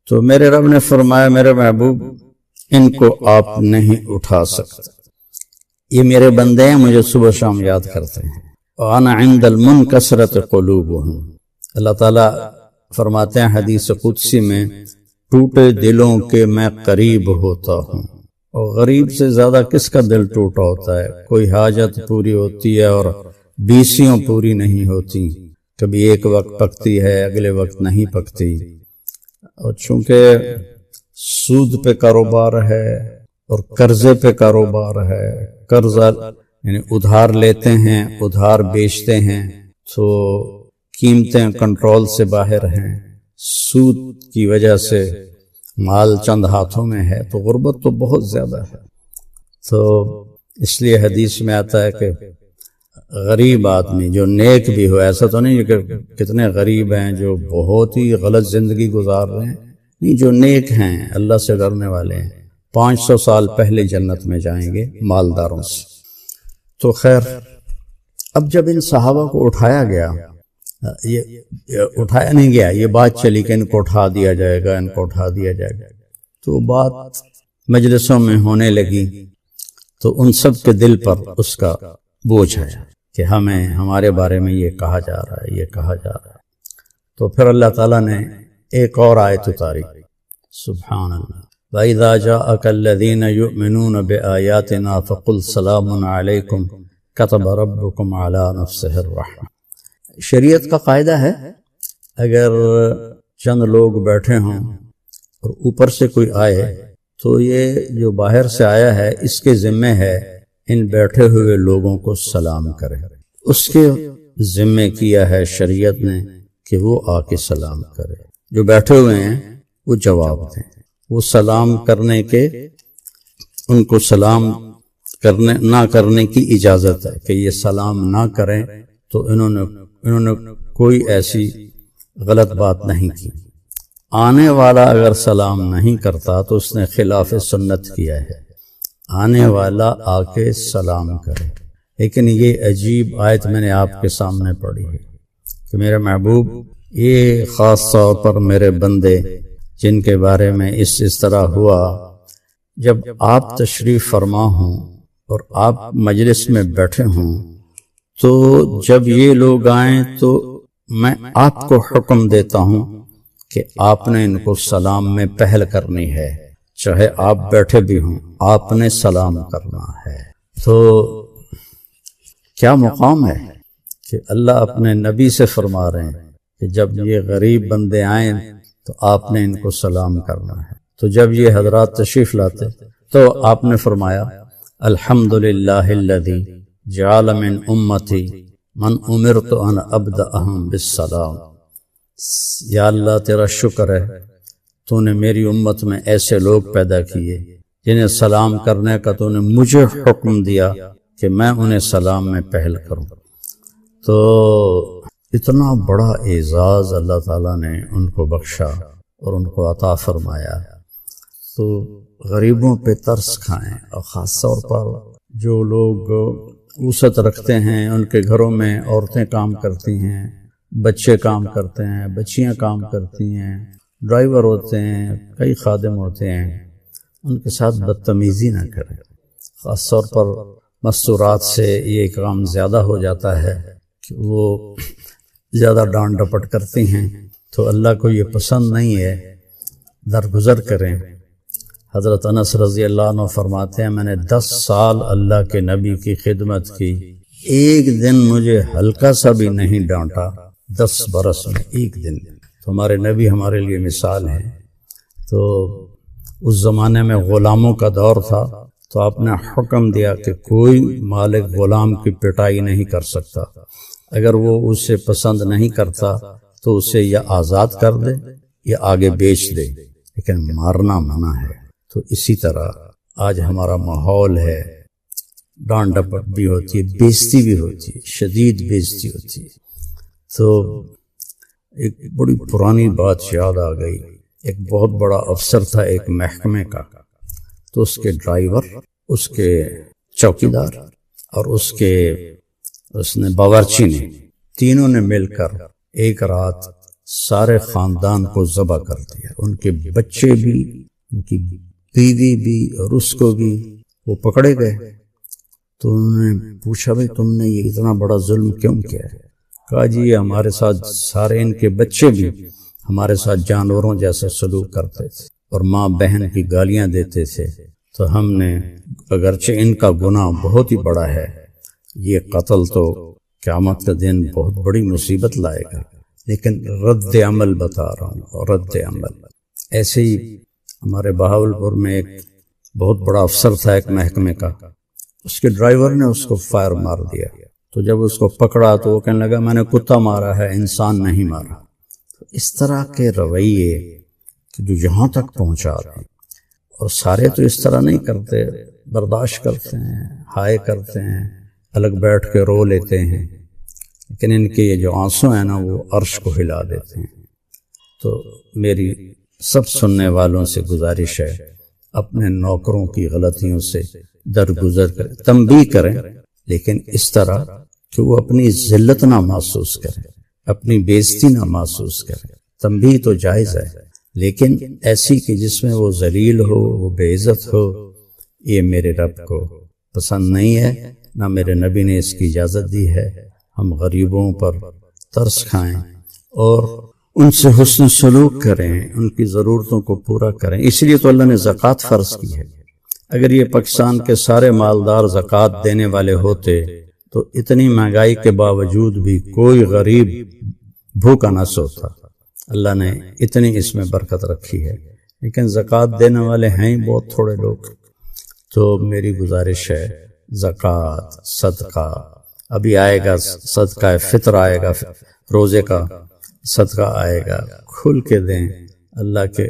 تو میرے رب نے فرمایا میرے محبوب ان کو آپ نہیں اٹھا سکتے، یہ میرے بندے ہیں، مجھے صبح شام یاد کرتے ہیں۔ وَأَنَا عِنْدَ الْمُنْكَسِرَةِ قُلُوبُهُمْ، اللہ تعالیٰ فرماتے ہیں حدیث قدسی میں، ٹوٹے دلوں کے میں قریب ہوتا ہوں۔ اور غریب سے زیادہ کس کا دل ٹوٹا ہوتا ہے؟ کوئی حاجت پوری ہوتی ہے اور بیسیوں پوری نہیں ہوتی، کبھی ایک وقت پکتی ہے اگلے وقت نہیں پکتی، اور چونکہ سود پہ کاروبار ہے اور قرضے پہ کاروبار ہے، قرضہ یعنی ادھار لیتے ہیں ادھار بیچتے ہیں، تو قیمتیں کنٹرول سے باہر ہیں، سود کی وجہ سے مال چند ہاتھوں میں ہے، تو غربت تو بہت زیادہ ہے۔ تو اس لیے حدیث میں آتا ہے کہ غریب آدمی جو نیک بھی ہو، ایسا تو نہیں کہ کتنے غریب ہیں جو بہت ہی غلط زندگی گزار رہے ہیں، نہیں، جو نیک ہیں اللہ سے ڈرنے والے ہیں 500 سال پہلے جنت میں جائیں گے مالداروں سے۔ تو خیر، اب جب ان صحابہ کو اٹھایا گیا، یہ اٹھایا نہیں گیا، یہ بات چلی کہ ان کو اٹھا دیا جائے گا، ان کو اٹھا دیا جائے گا، تو بات مجلسوں میں ہونے لگی، تو ان سب کے دل پر اس کا بوجھ ہے کہ ہمیں ہمارے بارے میں یہ کہا جا رہا ہے، یہ کہا جا رہا ہے۔ تو پھر اللہ تعالیٰ نے ایک اور آیت اتاری، سبحان اللہ، وَإِذَا جَاءَكَ الَّذِينَ يُؤْمِنُونَ بِآيَاتِنَا فَقُلْ سَلَامٌ عَلَيْكُمْ كَتَبَ رَبُّكُمْ عَلَى نَفْسِهِ الرَّحْمَةِ۔ شریعت کا قاعدہ ہے اگر چند لوگ بیٹھے ہوں اور اوپر سے کوئی آئے تو یہ جو باہر سے آیا ہے اس کے ذمہ ہے ان بیٹھے ہوئے لوگوں کو سلام کرے، اس کے ذمہ کیا ہے شریعت نے کہ وہ آ کے سلام کرے، جو بیٹھے ہوئے ہیں وہ جواب دیں، وہ سلام کرنے کے، ان کو سلام نہ کرنے کی اجازت ہے کہ یہ سلام نہ کریں، تو انہوں نے کوئی ایسی غلط بات نہیں کی۔ آنے والا اگر سلام نہیں کرتا تو اس نے خلاف سنت کیا ہے، آنے والا آ کے سلام کرے۔ لیکن یہ عجیب آیت میں نے آپ کے سامنے پڑھی ہے کہ میرے محبوب، یہ خاص طور پر میرے بندے جن کے بارے میں اس طرح ہوا، جب آپ تشریف فرما ہوں اور آپ مجلس میں بیٹھے ہوں، تو جب یہ لوگ آئیں تو میں آپ کو حکم دیتا ہوں کہ آپ نے ان کو سلام میں پہل کرنی ہے، چاہے آپ بیٹھے بھی ہوں آپ نے سلام کرنا ہے۔ تو کیا مقام ہے کہ اللہ اپنے نبی سے فرما رہے ہیں کہ جب یہ غریب بندے آئیں تو آپ نے ان کو سلام کرنا ہے۔ تو جب یہ حضرات تشریف لاتے تو آپ نے فرمایا الحمدللہ الذی جعل من امتی من امرت ان ابدأہم بالسلام، یا اللہ تیرا شکر ہے تو نے میری امت میں ایسے لوگ پیدا کیے جنہیں سلام کرنے کا تو نے مجھے حکم دیا کہ میں انہیں سلام میں پہل کروں۔ تو اتنا بڑا اعزاز اللہ تعالیٰ نے ان کو بخشا اور ان کو عطا فرمایا۔ تو غریبوں پہ ترس کھائیں، اور خاص طور پر جو لوگ وسعت رکھتے ہیں، ان کے گھروں میں عورتیں کام کرتی ہیں، بچے کام کرتے ہیں، بچیاں کام کرتی ہیں، ڈرائیور ہوتے ہیں، کئی خادم ہوتے ہیں، ان کے ساتھ بدتمیزی نہ کریں۔ خاص طور پر مستورات سے یہ کام زیادہ ہو جاتا ہے کہ وہ زیادہ ڈانٹ ڈپٹ کرتی ہیں، تو اللہ کو یہ پسند نہیں ہے، درگزر کریں۔ حضرت انس رضی اللہ عنہ فرماتے ہیں میں نے 10 سال اللہ کے نبی کی خدمت کی، ایک دن مجھے ہلکا سا بھی نہیں ڈانٹا، 10 برس میں ایک دن۔ تو ہمارے نبی ہمارے لیے مثال ہیں۔ تو اس زمانے میں غلاموں کا دور تھا، تو آپ نے حکم دیا کہ کوئی مالک غلام کی پٹائی نہیں کر سکتا، اگر وہ اسے پسند نہیں کرتا تو اسے یا آزاد کر دے یا آگے بیچ دے، لیکن مارنا منع ہے۔ تو اسی طرح آج ہمارا ماحول ہے، ڈانٹ ڈپٹ بھی ہوتی ہے، بےزتی بھی ہوتی ہے، شدید بےزتی ہوتی ہے۔ تو ایک بڑی پرانی بات یاد آ گئی، ایک بہت بڑا افسر تھا ایک محکمے کا، تو اس کے ڈرائیور، اس کے چوکیدار اور اس نے باورچی نے، تینوں نے مل کر ایک رات سارے خاندان کو ذبح کر دیا، ان کے بچے بھی، ان کی بیوی بھی، اور اس کو بھی وہ پکڑے گئے۔ تو انہوں نے پوچھا بھئی تم نے یہ اتنا بڑا ظلم کیوں کیا ہے؟ کہا جی یہ ہمارے ساتھ سارے ان کے بچے بھی ہمارے ساتھ جانوروں جیسا سلوک کرتے تھے اور ماں بہن کی گالیاں دیتے تھے، تو ہم نے اگرچہ ان کا گناہ بہت ہی بڑا ہے، یہ قتل تو قیامت کا دن بہت بڑی مصیبت لائے گا، لیکن رد عمل بتا رہا ہوں، اور رد عمل ایسے ہی ہمارے بہاولپور میں ایک بہت بڑا افسر تھا ایک محکمے کا، اس کے ڈرائیور نے اس کو فائر مار دیا، تو جب اس کو پکڑا تو وہ کہنے لگا میں نے کتا مارا ہے، انسان نہیں مارا۔ تو اس طرح کے رویے جو یہاں تک پہنچا رہے ہیں، اور سارے تو اس طرح نہیں کرتے، برداشت کرتے ہیں، ہائے کرتے ہیں، الگ بیٹھ کے رو لیتے ہیں، لیکن ان کے یہ جو آنسو ہیں نا وہ عرش کو ہلا دیتے ہیں۔ تو میری سب سننے والوں سے گزارش ہے، اپنے نوکروں کی غلطیوں سے درگزر کریں، تنبیہ کریں، لیکن اس طرح کہ وہ اپنی ذلت نہ محسوس کریں، اپنی بےزتی نہ محسوس کریں۔ تنبیہ تو جائز ہے، لیکن ایسی کہ جس میں وہ ذلیل ہو، وہ بے عزت ہو، یہ میرے رب کو پسند نہیں ہے، نہ میرے نبی نے اس کی اجازت دی ہے۔ ہم غریبوں پر ترس کھائیں اور ان سے حسن سلوک کریں، ان کی ضرورتوں کو پورا کریں۔ اس لیے تو اللہ نے زکوٰۃ فرض کی ہے۔ اگر یہ پاکستان کے سارے مالدار زکوٰۃ دینے والے ہوتے تو اتنی مہنگائی کے باوجود بھی کوئی غریب بھوکا نہ سوتا۔ اللہ نے اتنی اس میں برکت رکھی ہے، لیکن زکوٰۃ دینے والے ہیں ہی بہت تھوڑے لوگ۔ تو میری گزارش ہے، زکوٰۃ، صدقہ، ابھی آئے گا صدقہ فطر، آئے گا روزے کا صدقہ آئے گا، کھل کے دیں۔ اللہ کے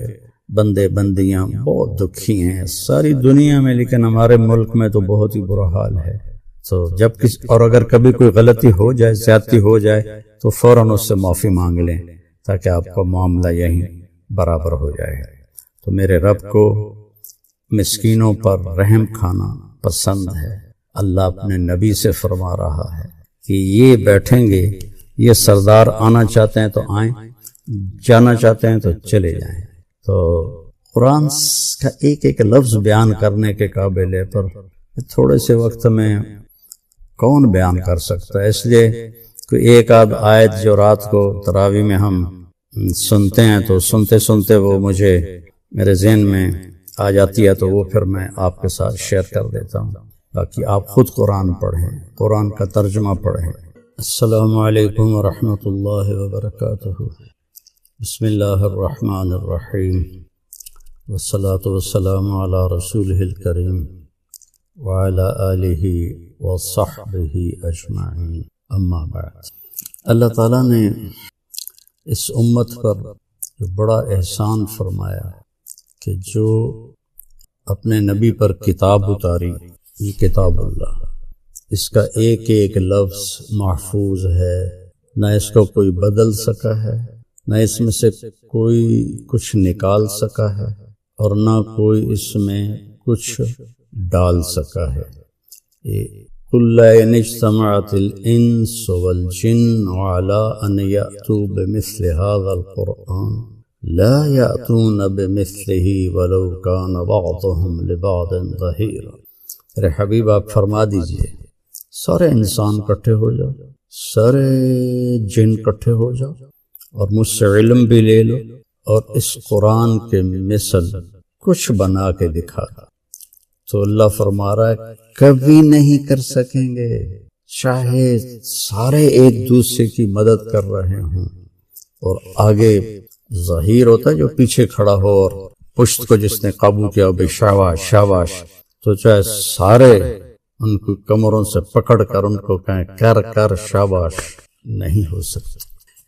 بندے بندیاں بہت دکھی ہیں ساری دنیا میں، لیکن ہمارے ملک میں تو بہت ہی برا حال ہے۔ تو جب اور اگر کبھی کوئی غلطی ہو جائے، زیادتی ہو جائے، تو فوراً اس سے معافی مانگ لیں تاکہ آپ کا معاملہ یہیں برابر ہو جائے۔ تو میرے رب کو مسکینوں پر رحم کھانا پسند ہے۔ اللہ اپنے نبی سے فرما رہا ہے کہ یہ بیٹھیں گے، یہ سردار آنا چاہتے ہیں تو آئیں، جانا چاہتے ہیں تو چلے جائیں۔ تو قرآن کا ایک ایک لفظ بیان کرنے کے قابل ہے، پر تھوڑے سے وقت میں کون بیان کر سکتا ہے، اس لیے کوئی ایک آدھ آیت جو رات کو تراویح میں ہم سنتے ہیں تو سنتے سنتے وہ مجھے میرے ذہن میں آ جاتی ہے، تو وہ پھر میں آپ کے ساتھ شیئر کر دیتا ہوں، باقی آپ خود قرآن پڑھیں، قرآن کا ترجمہ پڑھیں۔ السلام علیکم ورحمۃ اللہ وبرکاتہ۔ بسم اللہ الرحمن الرحیم، والصلاة والسلام علی رسولہ الکریم وعلی آلہ وصحبہ اجمعین، اما بعد۔ اللہ تعالیٰ نے اس امت پر جو بڑا احسان فرمایا کہ جو اپنے نبی پر کتاب اتاری، یہ کتاب اللہ، اس کا ایک ایک لفظ محفوظ ہے، نہ اس کو کوئی بدل سکا ہے، نہ اس میں سے کوئی کچھ نکال سکا ہے، اور نہ کوئی اس میں کچھ ڈال سکا ہے۔ قُلْ لَا اجْتَمَعَتِ الْإِنسُ وَالْجِنُّ عَلَىٰ أَنْ يَأْتُوا بِمِثْلِ هَٰذَا الْقُرْآنِ لَا يَأْتُونَ بِمِثْلِهِ وَلَوْ كَانَ بَعْضُهُمْ لِبَعْضٍ ظَهِيرًا۔ میرے حبیب آپ فرما دیجئے، سارے انسان کٹھے ہو جاؤ، سارے جن کٹھے ہو جاؤ، اور مجھ سے علم بھی لے لو، اور اس قرآن کے مثل کچھ بنا کے دکھا۔ تو اللہ فرما رہا ہے کبھی نہیں کر سکیں گے، چاہے سارے ایک دوسرے کی مدد کر رہے ہوں، اور آگے ظہیر ہوتا ہے جو پیچھے کھڑا ہو، اور پشت کو جس نے قابو کیا بے شاباش شاباش، تو چاہے سارے ان کو کمروں سے پکڑ کر ان کو کہیں کر کر شاباش، نہیں ہو سکتا۔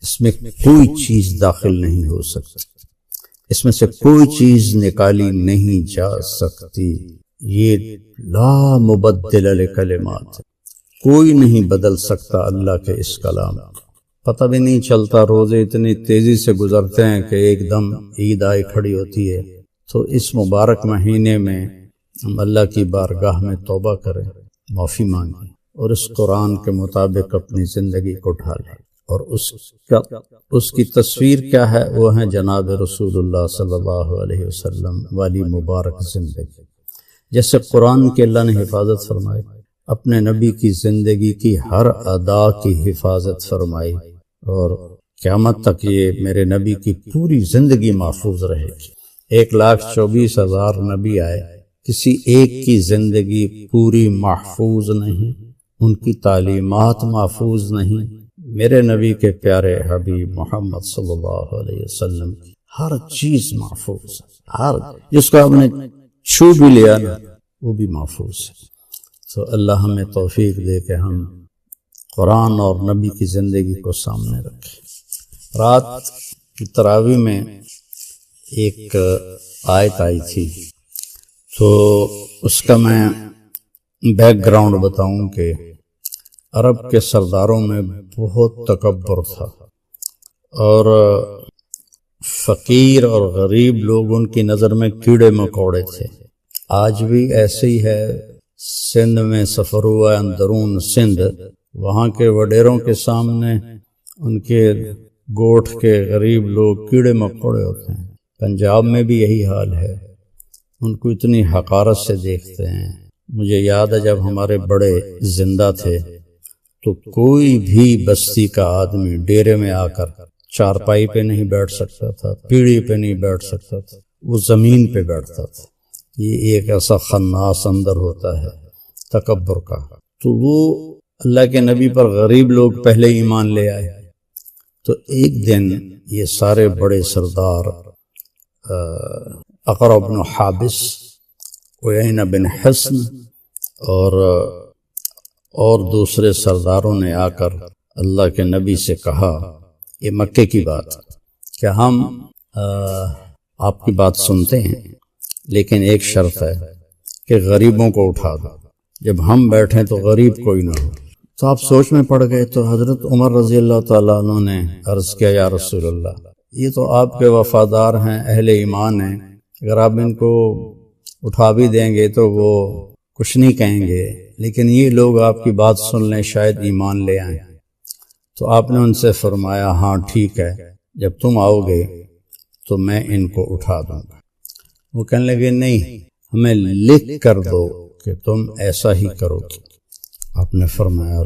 اس میں کوئی چیز داخل نہیں ہو سکتی، اس میں سے کوئی چیز نکالی نہیں جا سکتی۔ یہ لا مبدل لکلمات، کوئی نہیں بدل سکتا اللہ کے اس کلام۔ پتہ بھی نہیں چلتا، روزے اتنی تیزی سے گزرتے ہیں کہ ایک دم عید آئی کھڑی ہوتی ہے۔ تو اس مبارک مہینے میں ہم اللہ کی بارگاہ میں توبہ کریں، معافی مانگیں، اور اس قرآن کے مطابق اپنی زندگی کو ڈھالیں۔ اور اس کی تصویر کیا ہے؟ وہ ہیں جناب رسول اللہ صلی اللہ علیہ وسلم والی مبارک زندگی. جیسے قرآن کی اللہ نے حفاظت فرمائی، اپنے نبی کی زندگی کی ہر ادا کی حفاظت فرمائی، اور قیامت تک یہ میرے نبی کی پوری زندگی محفوظ رہے گی. 1,24,000 نبی آئے، کسی ایک کی زندگی پوری محفوظ نہیں، ان کی تعلیمات محفوظ نہیں. میرے نبی کے پیارے حبیب محمد صلی اللہ علیہ وسلم کی ہر چیز محفوظ ہے، ہر جس کو آپ نے چھو بھی لیا نا وہ بھی محفوظ ہے. تو اللہ ہمیں توفیق دے کہ ہم قرآن اور نبی کی زندگی کو سامنے رکھیں. رات کی تراویح میں ایک آیت آئی تھی، تو اس کا میں بیک گراؤنڈ بتاؤں کہ عرب کے سرداروں میں بہت تکبر تھا، اور فقیر اور غریب لوگ ان کی نظر میں کیڑے مکوڑے تھے. آج بھی ایسے ہی ہے. سندھ میں سفر ہوا ہے، اندرون سندھ، وہاں کے وڈیروں کے سامنے ان کے گوٹھ کے غریب لوگ کیڑے مکوڑے ہوتے ہیں. پنجاب میں بھی یہی حال ہے، ان کو اتنی حقارت سے دیکھتے ہیں. مجھے یاد ہے جب ہمارے بڑے زندہ تھے تو کوئی بھی بستی کا آدمی ڈیرے میں آ کر چارپائی پہ نہیں بیٹھ سکتا تھا، پیڑھی پہ نہیں بیٹھ سکتا تھا، وہ زمین پہ بیٹھتا تھا. یہ ایک ایسا خناس اندر ہوتا ہے تکبر کا. تو وہ اللہ کے نبی پر غریب لوگ پہلے ایمان لے آئے. تو ایک دن یہ سارے بڑے سردار اقرع بن حابس، عیینہ بن حصن اور دوسرے سرداروں نے آ کر اللہ کے نبی سے کہا، یہ مکے کی بات، کہ ہم آپ کی بات سنتے ہیں لیکن ایک شرط ہے کہ غریبوں کو اٹھا دو، جب ہم بیٹھیں تو غریب کوئی نہ ہو. تو آپ سوچ میں پڑ گئے. تو حضرت عمر رضی اللہ تعالیٰ عنہ نے عرض کیا، یا رسول اللہ، یہ تو آپ کے وفادار ہیں، اہل ایمان ہیں، اگر آپ ان کو اٹھا بھی دیں گے تو وہ کچھ نہیں کہیں گے، لیکن یہ لوگ آپ کی بات سن لیں شاید ایمان لے آئیں. تو آپ نے ان سے فرمایا، ہاں ٹھیک ہے، جب تم آؤ گے تو میں ان کو اٹھا دوں گا. وہ کہنے لگے، نہیں، ہمیں لکھ کر دو کہ تم ایسا ہی کرو گے. آپ نے فرمایا،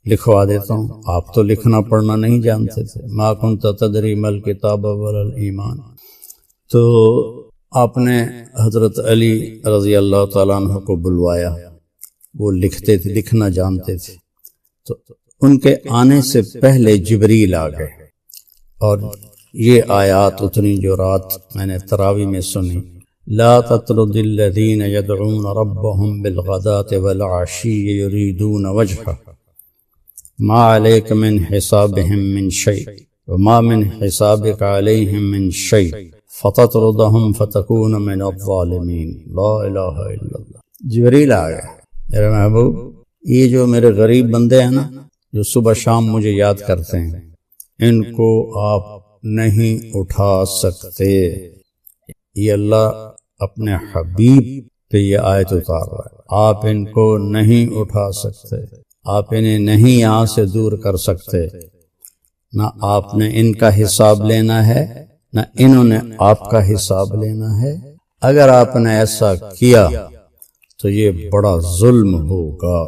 لکھوا دیتا ہوں. آپ تو لکھنا پڑھنا نہیں جانتے تھے. ما کنت تدری ما الکتاب ولا الایمان. تو آپ نے حضرت علی رضی اللہ تعالیٰ عنہ کو بلوایا. وہ لکھتے تھے، لکھنا جانتے تھے. تو ان کے آنے سے پہلے جبریل آ گئے، اور یہ آیات اتنی جو رات میں نے تراویح میں سنی، لا تطرد الذین یدعون ربهم بالغداة والعشی یریدون وجہہ ما علیک من حسابهم من شیء وما من حسابک علیہم من شیء فتطردهم فتکون من الظالمین. لا الہ الا اللہ. جبریل آ گئے، میرے محبوب، یہ جو میرے غریب بندے ہیں نا، جو صبح شام مجھے یاد کرتے ہیں، ان کو آپ نہیں اٹھا سکتے. یہ اللہ اپنے حبیب پہ یہ آیت اتار رہا ہے. آپ ان کو نہیں اٹھا سکتے، آپ انہیں نہیں یہاں سے دور کر سکتے. نہ آپ نے ان کا حساب لینا ہے، نہ انہوں نے آپ کا حساب لینا ہے. اگر آپ نے ایسا کیا تو یہ بڑا ظلم ہوگا.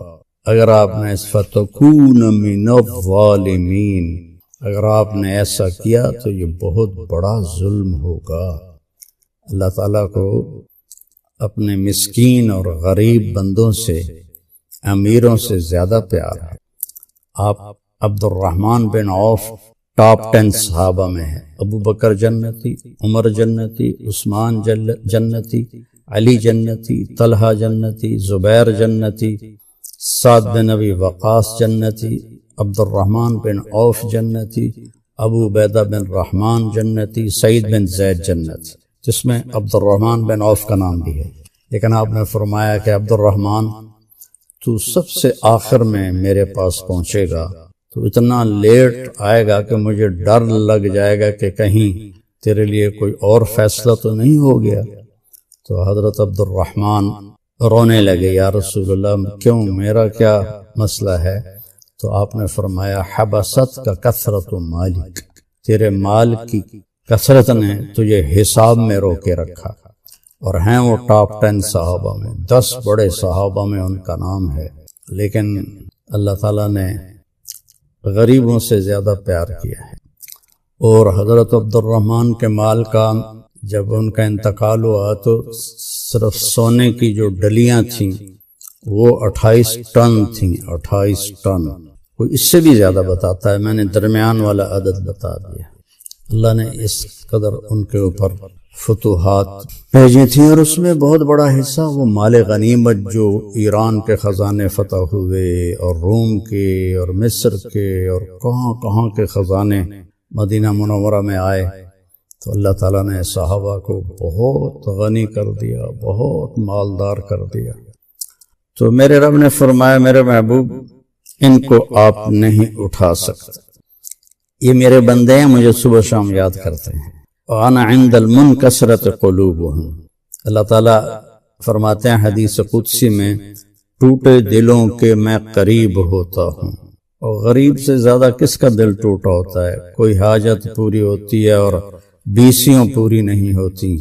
اگر آپ نے فَتَكُونَ مِنَ الظَّالِمِينَ، اگر آپ نے ایسا کیا تو یہ بہت بڑا ظلم ہوگا. اللہ تعالیٰ کو اپنے مسکین اور غریب بندوں سے، امیروں سے زیادہ پیار ہے. آپ عبد الرحمن بن عوف ٹاپ 10 صحابہ میں ہے. ابو بکر جنتی، عمر جنتی، عثمان جنتی، علی جنتی، طلحہ جنتی، زبیر جنتی، سعد بن ابی وقاص جنتی، عبد الرحمن بن عوف جنتی، ابو عبیدہ بن رحمان جنتی، سعید بن زید جنتی، جس میں عبد الرحمن بن عوف کا نام بھی ہے. لیکن آپ نے فرمایا کہ عبد الرحمن، تو سب سے آخر میں میرے پاس پہنچے گا تو اتنا لیٹ آئے گا کہ مجھے ڈر لگ جائے گا کہ کہیں تیرے لیے کوئی اور فیصلہ تو نہیں ہو گیا. تو حضرت عبد الرحمن رونے لگے، یا رسول اللہ، کیوں، میرا کیا مسئلہ ہے؟ تو آپ نے فرمایا حبست کا کثرت مالک، تیرے مال کی کثرت نے تجھے حساب میں روکے رکھا۔ اور ہیں وہ ٹاپ 10 صحابہ میں، 10 بڑے صحابہ میں ان کا نام ہے، لیکن اللہ تعالیٰ نے غریبوں سے زیادہ پیار کیا ہے۔ اور حضرت عبد الرحمن کے مال کا جب ان کا انتقال ہوا تو صرف سونے کی جو ڈلیاں تھیں وہ 28 ٹن تھیں، 28 ٹن، کوئی اس سے بھی زیادہ بتاتا ہے، میں نے درمیان والا عدد بتا دیا۔ اللہ نے اس قدر ان کے اوپر فتوحات بھیجی تھیں، اور اس میں بہت بڑا حصہ وہ مال غنیمت جو ایران کے خزانے فتح ہوئے اور روم کے اور مصر کے اور کہاں کہاں کے خزانے مدینہ منورہ میں آئے، تو اللہ تعالیٰ نے صحابہ کو بہت غنی کر دیا، بہت مالدار کر دیا۔ تو میرے رب نے فرمایا میرے محبوب ان کو آپ نہیں اٹھا سکتے، یہ میرے بندے ہیں، مجھے صبح شام یاد کرتے ہیں۔ وَأَنَا عِنْدَ الْمُنْكَسْرَةِ قُلُوبُهُمْ، اللہ تعالیٰ فرماتے ہیں حدیث قدسی میں، ٹوٹے دلوں کے میں قریب ہوتا ہوں۔ اور غریب سے زیادہ کس کا دل ٹوٹا ہوتا ہے؟ کوئی حاجت پوری ہوتی ہے اور 20 پوری نہیں ہوتی،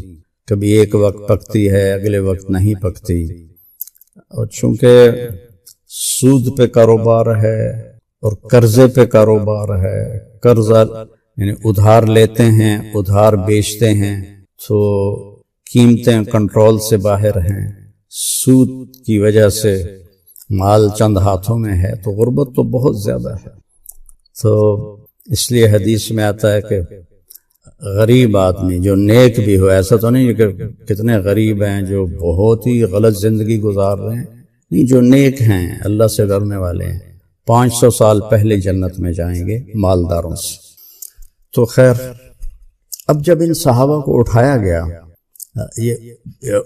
کبھی ایک وقت پکتی ہے اگلے وقت نہیں پکتی، اور چونکہ سود پہ کاروبار ہے اور قرضے پہ کاروبار ہے، قرضہ یعنی ادھار لیتے ہیں ادھار بیچتے ہیں، تو قیمتیں کنٹرول سے باہر ہیں، سود کی وجہ سے مال چند ہاتھوں میں ہے، تو غربت تو بہت زیادہ ہے۔ تو اس لیے حدیث میں آتا ہے کہ غریب آدمی جو نیک بھی ہو، ایسا تو نہیں کہ کتنے غریب ہیں جو بہت ہی غلط زندگی گزار رہے ہیں، نہیں، جو نیک ہیں اللہ سے ڈرنے والے ہیں 500 سال پہلے جنت میں جائیں گے مالداروں سے۔ تو خیر، اب جب ان صحابہ کو اٹھایا گیا، یہ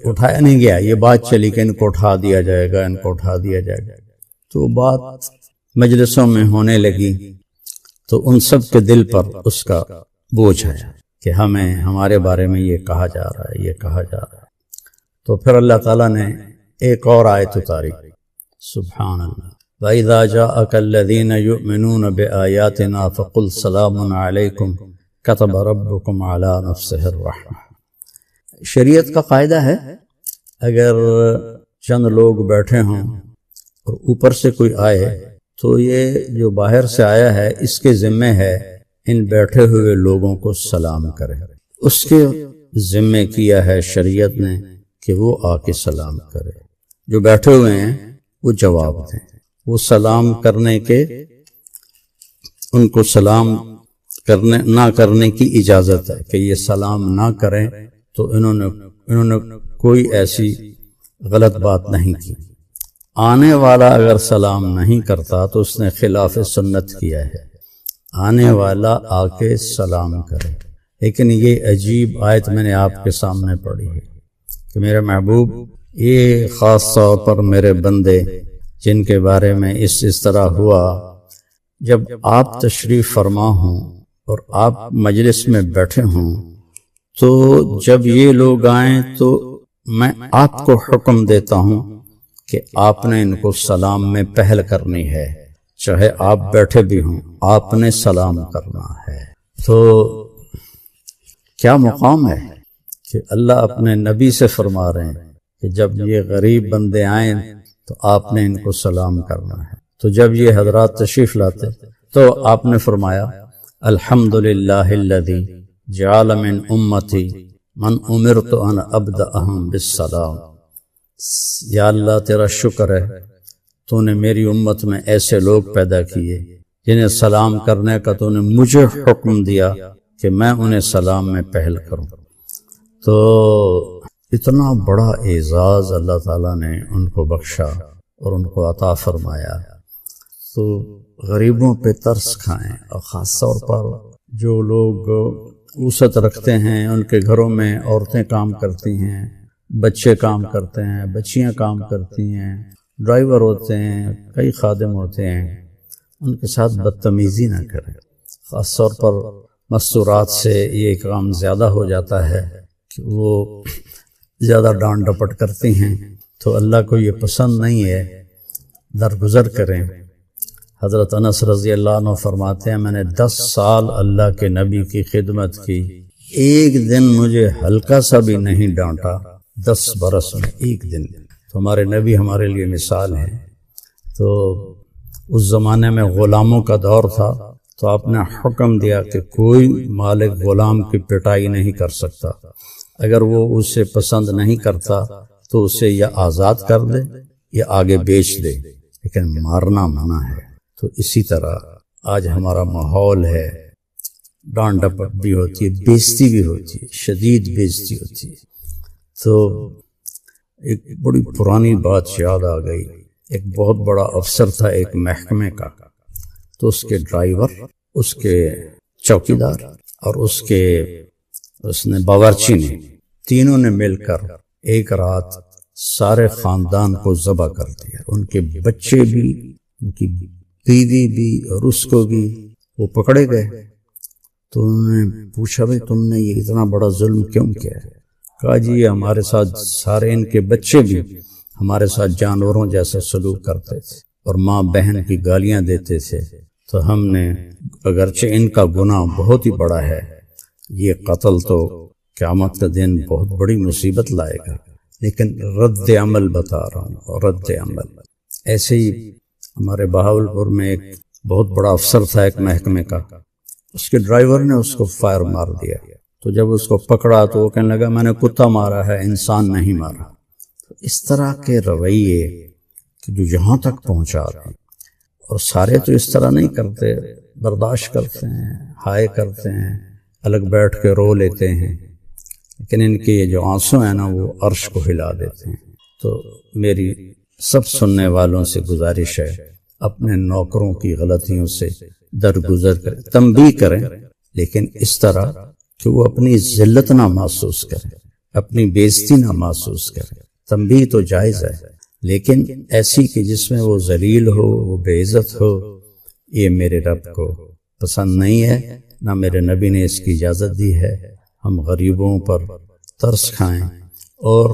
اٹھایا نہیں گیا، یہ بات چلی کہ ان کو اٹھا دیا جائے گا، ان کو اٹھا دیا جائے گا، تو بات مجلسوں میں ہونے لگی، تو ان سب کے دل پر اس کا بوجھ ہے کہ ہمیں ہمارے بارے میں یہ کہا جا رہا ہے، یہ کہا جا رہا ہے۔ تو پھر اللہ تعالیٰ نے ایک اور آیت اتاری، سبحان اللہ، وَإِذَا جَاءَكَ الَّذِينَ يُؤْمِنُونَ بِآيَاتِنَا فَقُلْ سَلَامٌ عَلَيْكُمْ كَتَبَ رَبُّكُمْ عَلَى نَفْسِهِ الرَّحْمَةِ۔ شریعت کا قاعدہ ہے، اگر چند لوگ بیٹھے ہوں اور اوپر سے کوئی آئے تو یہ جو باہر سے آیا ہے اس کے ذمہ ہے ان بیٹھے ہوئے لوگوں کو سلام کرے، اس کے ذمہ کیا ہے شریعت نے کہ وہ آ کے سلام کرے، جو بیٹھے ہوئے ہیں وہ جواب دیں، وہ سلام کرنے کے، ان کو سلام کرنے نہ کرنے کی اجازت ہے کہ یہ سلام نہ کریں، تو انہوں نے کوئی ایسی غلط بات نہیں کی۔ آنے والا اگر سلام نہیں کرتا تو اس نے خلاف سنت کیا ہے، آنے والا آ کے سلام کرے۔ لیکن یہ عجیب آیت میں نے آپ کے سامنے پڑھی ہے کہ میرے محبوب، یہ خاص طور پر میرے بندے جن کے بارے میں اس طرح ہوا، جب آپ تشریف فرما ہوں اور آپ مجلس میں بیٹھے ہوں، تو جب یہ لوگ آئیں تو میں آپ کو حکم دیتا ہوں کہ آپ نے ان کو سلام میں پہل کرنی ہے، چاہے آپ بیٹھے بھی ہوں، آپ نے سلام کرنا ہے۔ تو کیا مقام ہے کہ اللہ اپنے نبی سے فرما رہے ہیں کہ جب یہ غریب بندے آئیں تو آپ نے ان کو سلام کرنا ہے۔ تو جب یہ حضرات تشریف لاتے تو آپ نے فرمایا، الحمدللہ الذی جعل من امتی من امرت ان ابدأہم بالسلام، یا اللہ تیرا شکر ہے، تو نے میری امت میں ایسے لوگ پیدا کیے جنہیں سلام کرنے کا تو نے مجھے حکم دیا کہ میں انہیں سلام میں پہل کروں۔ تو اتنا بڑا اعزاز اللہ تعالیٰ نے ان کو بخشا اور ان کو عطا فرمایا۔ تو غریبوں پہ ترس کھائیں، اور خاص طور پر جو لوگ وسعت رکھتے ہیں، ان کے گھروں میں عورتیں کام کرتی ہیں، بچے کام کرتے ہیں، بچیاں کام کرتی ہیں، ڈرائیور ہوتے ہیں، کئی خادم ہوتے ہیں، ان کے ساتھ بدتمیزی نہ کریں۔ خاص طور پر مستورات سے یہ کام زیادہ ہو جاتا ہے کہ وہ زیادہ ڈانٹ ڈپٹ کرتی ہیں، تو اللہ کو یہ پسند نہیں ہے، درگزر کریں۔ حضرت انس رضی اللہ عنہ فرماتے ہیں میں نے 10 سال اللہ کے نبی کی خدمت کی، ایک دن مجھے ہلکا سا بھی نہیں ڈانٹا، 10 برس میں ایک دن۔ تو ہمارے نبی ہمارے لیے مثال ہیں۔ تو اس زمانے میں غلاموں کا دور تھا، تو آپ نے حکم دیا کہ کوئی مالک غلام کی پٹائی نہیں کر سکتا، اگر وہ اسے پسند نہیں کرتا تو اسے یا آزاد کر دے یا آگے بیچ دے، لیکن مارنا منع ہے۔ تو اسی طرح آج ہمارا ماحول ہے، ڈانٹ ڈپٹ بھی ہوتی ہے، بےزتی بھی ہوتی ہے، شدید بےزتی ہوتی ہے۔ تو ایک بڑی پرانی بات یاد آ گئی، ایک بہت بڑا افسر تھا ایک محکمے کا، تو اس کے ڈرائیور، اس کے چوکیدار اور اس نے باورچی نے، تینوں نے مل کر ایک رات سارے خاندان کو ذبح کر دیا، ان کے بچے بھی، ان کی بیوی بھی اور اس کو بھی۔ وہ پکڑے گئے تو انہوں نے پوچھا بھئی تم نے یہ اتنا بڑا ظلم کیوں کیا ہے؟ کہا جی یہ ہمارے ساتھ سارے ان کے بچے بھی ہمارے ساتھ جانوروں جیسا سلوک کرتے تھے اور ماں بہن کی گالیاں دیتے تھے، تو ہم نے، اگرچہ ان کا گناہ بہت ہی بڑا ہے، یہ قتل تو قیامت کا دن بہت بڑی مصیبت لائے گا، لیکن رد عمل بتا رہا ہوں، رد عمل۔ ایسے ہی ہمارے بہاولپور میں ایک بہت بڑا افسر تھا ایک محکمے کا، اس کے ڈرائیور نے اس کو فائر مار دیا، تو جب اس کو پکڑا تو وہ کہنے لگا میں نے کتا مارا ہے، انسان نہیں مارا۔ تو اس طرح کے رویے کہ جو یہاں تک پہنچا رہے ہیں، اور سارے تو اس طرح نہیں کرتے، برداشت کرتے ہیں، ہائے کرتے ہیں، الگ بیٹھ کے رو لیتے ہیں، لیکن ان کے یہ جو آنسو ہیں نا وہ عرش کو ہلا دیتے ہیں۔ تو میری سب سننے والوں سے گزارش ہے، اپنے نوکروں کی غلطیوں سے درگزر کریں، تنبیہ کریں، لیکن اس طرح کہ وہ اپنی ذلت نہ محسوس کریں، اپنی بےزتی نہ محسوس کریں۔ تنبیہ تو جائز ہے، لیکن ایسی کہ جس میں وہ ذلیل ہو، وہ بے عزت ہو، یہ میرے رب کو پسند نہیں ہے، نہ میرے نبی نے اس کی اجازت دی ہے۔ ہم غریبوں پر ترس کھائیں اور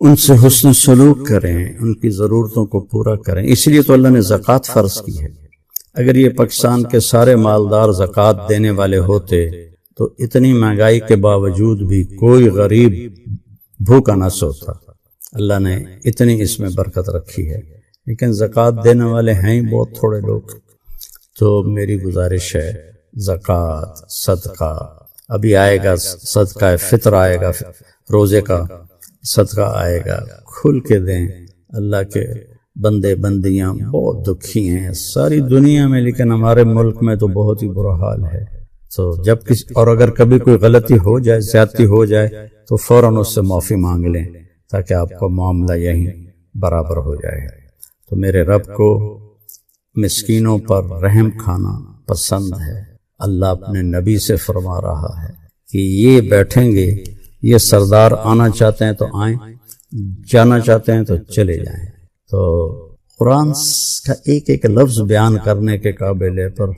ان سے حسن سلوک کریں، ان کی ضرورتوں کو پورا کریں۔ اس لیے تو اللہ نے زکوٰۃ فرض کی ہے۔ اگر یہ پاکستان کے سارے مالدار زکوٰۃ دینے والے ہوتے تو اتنی مہنگائی کے باوجود بھی کوئی غریب بھوکا نہ سوتا۔ اللہ نے اتنی اس میں برکت رکھی ہے، لیکن زکوٰۃ دینے والے ہیں ہی بہت تھوڑے لوگ۔ تو میری گزارش ہے، زکوٰۃ، صدقہ، ابھی آئے گا صدقہ فطر، آئے گا روزے کا صدقہ آئے گا، کھل کے دیں۔ اللہ کے بندے بندیاں بہت دکھی ہیں ساری دنیا میں، لیکن ہمارے ملک میں تو بہت ہی برا حال ہے۔ تو جب اور اگر کبھی کوئی غلطی ہو جائے، زیادتی ہو جائے، تو فوراً اس سے معافی مانگ لیں تاکہ آپ کا معاملہ یہیں برابر ہو جائے۔ تو میرے رب کو مسکینوں پر رحم کھانا پسند ہے۔ اللہ اپنے نبی سے فرما رہا ہے کہ یہ بیٹھیں گے، یہ سردار آنا چاہتے ہیں تو آئیں، جانا چاہتے ہیں تو چلے جائیں۔ تو قرآن کا ایک ایک لفظ بیان کرنے کے قابل ہے، پر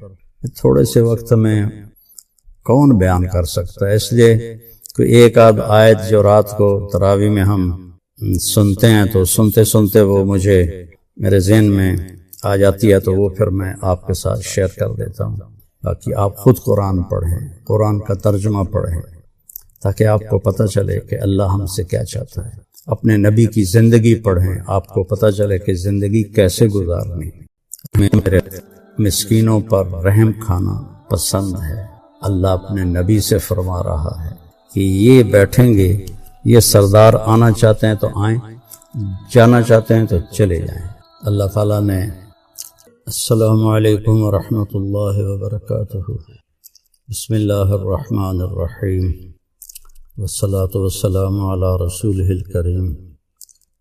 تھوڑے سے وقت میں کون بیان کر سکتا ہے؟ اس لیے کہ ایک آدھ آیت جو رات کو تراویح میں ہم سنتے ہیں تو سنتے سنتے وہ مجھے میرے ذہن میں آ جاتی ہے، تو وہ پھر میں آپ کے ساتھ شیئر کر دیتا ہوں، تاکہ آپ خود قرآن پڑھیں، قرآن کا ترجمہ پڑھیں، تاکہ آپ کو پتہ چلے کہ اللہ ہم سے کیا چاہتا ہے۔ اپنے نبی کی زندگی پڑھیں، آپ کو پتہ چلے کہ زندگی کیسے گزارنی۔ میرے مسکینوں پر رحم کھانا پسند ہے۔ اللہ اپنے نبی سے فرما رہا ہے کہ یہ بیٹھیں گے، یہ سردار آنا چاہتے ہیں تو آئیں، جانا چاہتے ہیں تو چلے جائیں۔ اللہ تعالیٰ نے السلام علیکم ورحمۃ اللہ وبرکاتہ۔ بسم اللہ الرحمن الرحیم، والصلاة والسلام علی رسولہ الکریم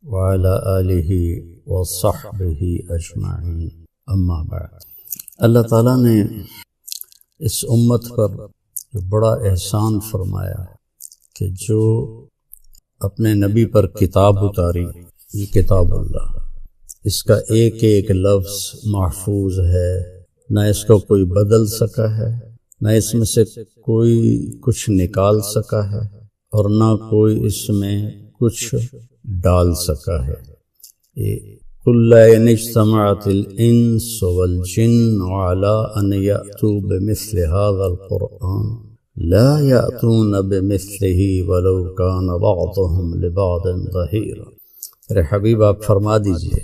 وعلی آلہ وصحبہ اجمعین، اما بعد۔ اللہ تعالیٰ نے اس امت پر جو بڑا احسان فرمایا کہ جو اپنے نبی پر کتاب اتاری، یہ کتاب اللہ، اس کا ایک ایک لفظ محفوظ ہے، نہ اس کو کوئی بدل سکا ہے، نہ اس میں سے کوئی کچھ نکال سکا ہے، اور نہ کوئی اس میں کچھ ڈال سکا ہے۔ یہ قل لئن اجتمعت الانس والجن على ان يأتوا بمثل هذا القرآن لا يأتون بمثله ولو كان بعضهم لبعض ظهيرا۔ میرے حبیب آپ فرما دیجئے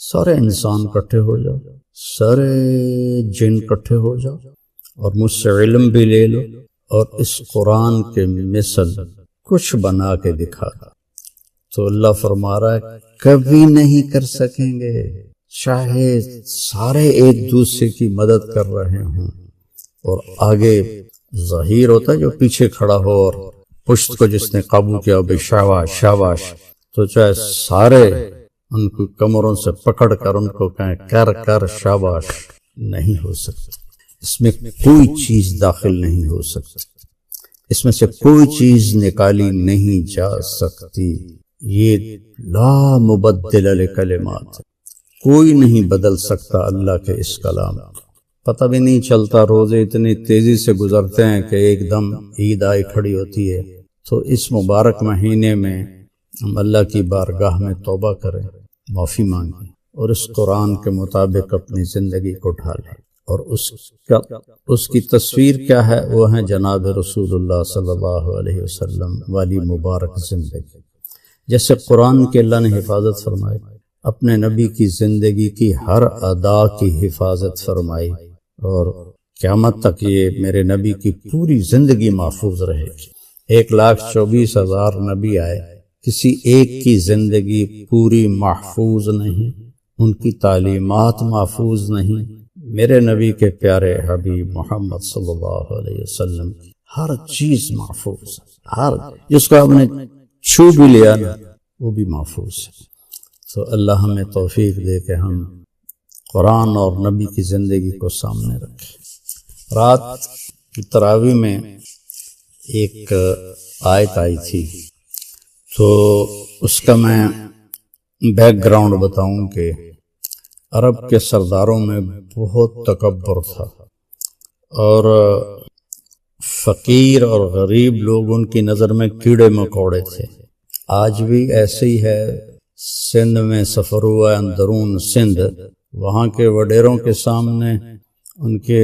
سارے انسان کٹھے ہو جاؤ، سارے جن کٹھے ہو جاؤ اور مجھ سے علم بھی لے لو اور اس قرآن کے مثل کچھ بنا کے دکھا۔ تو اللہ فرما رہا ہے کبھی نہیں کر سکیں گے، چاہے سارے ایک دوسرے کی مدد کر رہے ہوں، اور آگے ظہیر ہوتا ہے جو پیچھے کھڑا ہو اور پشت کو جس نے قابو کیا بھائی شاباش شاباش، تو چاہے سارے ان کو کمروں سے پکڑ کر ان کو کہیں کر کر شاباش، نہیں ہو سکتا۔ اس میں کوئی چیز داخل نہیں ہو سکتی، اس میں سے کوئی چیز نکالی نہیں جا سکتی۔ یہ لا مبدل لکلمات، کوئی نہیں بدل سکتا اللہ کے اس کلام۔ پتہ بھی نہیں چلتا، روزے اتنی تیزی سے گزرتے ہیں کہ ایک دم عید آئی کھڑی ہوتی ہے۔ تو اس مبارک مہینے میں ہم اللہ کی بارگاہ میں توبہ کریں، معافی مانگیں اور اس قرآن کے مطابق اپنی زندگی کو ڈھالیں۔ اور اس کی تصویر کیا ہے؟ وہ ہے جناب رسول اللہ صلی اللہ علیہ وسلم والی مبارک زندگی۔ جیسے قرآن کے اللہ نے حفاظت فرمائی، اپنے نبی کی زندگی کی ہر ادا کی حفاظت فرمائی، اور قیامت تک یہ میرے نبی کی پوری زندگی محفوظ رہے گی۔ 1,24,000 نبی آئے، کسی ایک کی زندگی پوری محفوظ نہیں، ان کی تعلیمات محفوظ نہیں۔ میرے نبی کے پیارے حبیب محمد صلی اللہ علیہ وسلم کی ہر چیز محفوظ ہے، ہر جس کو آپ نے چھو بھی لیا نا وہ بھی محفوظ ہے۔ تو اللہ ہمیں توفیق دے کہ ہم قرآن اور نبی کی زندگی کو سامنے رکھیں۔ رات کی تراویح میں ایک آیت آئی تھی، تو اس کا میں بیک گراؤنڈ بتاؤں کہ عرب کے سرداروں میں بہت تکبر تھا، اور فقیر اور غریب لوگ ان کی نظر میں کیڑے مکوڑے تھے۔ آج بھی ایسے ہی ہے۔ سندھ میں سفر ہوا ہے، اندرون سندھ، وہاں کے وڈیروں کے سامنے ان کے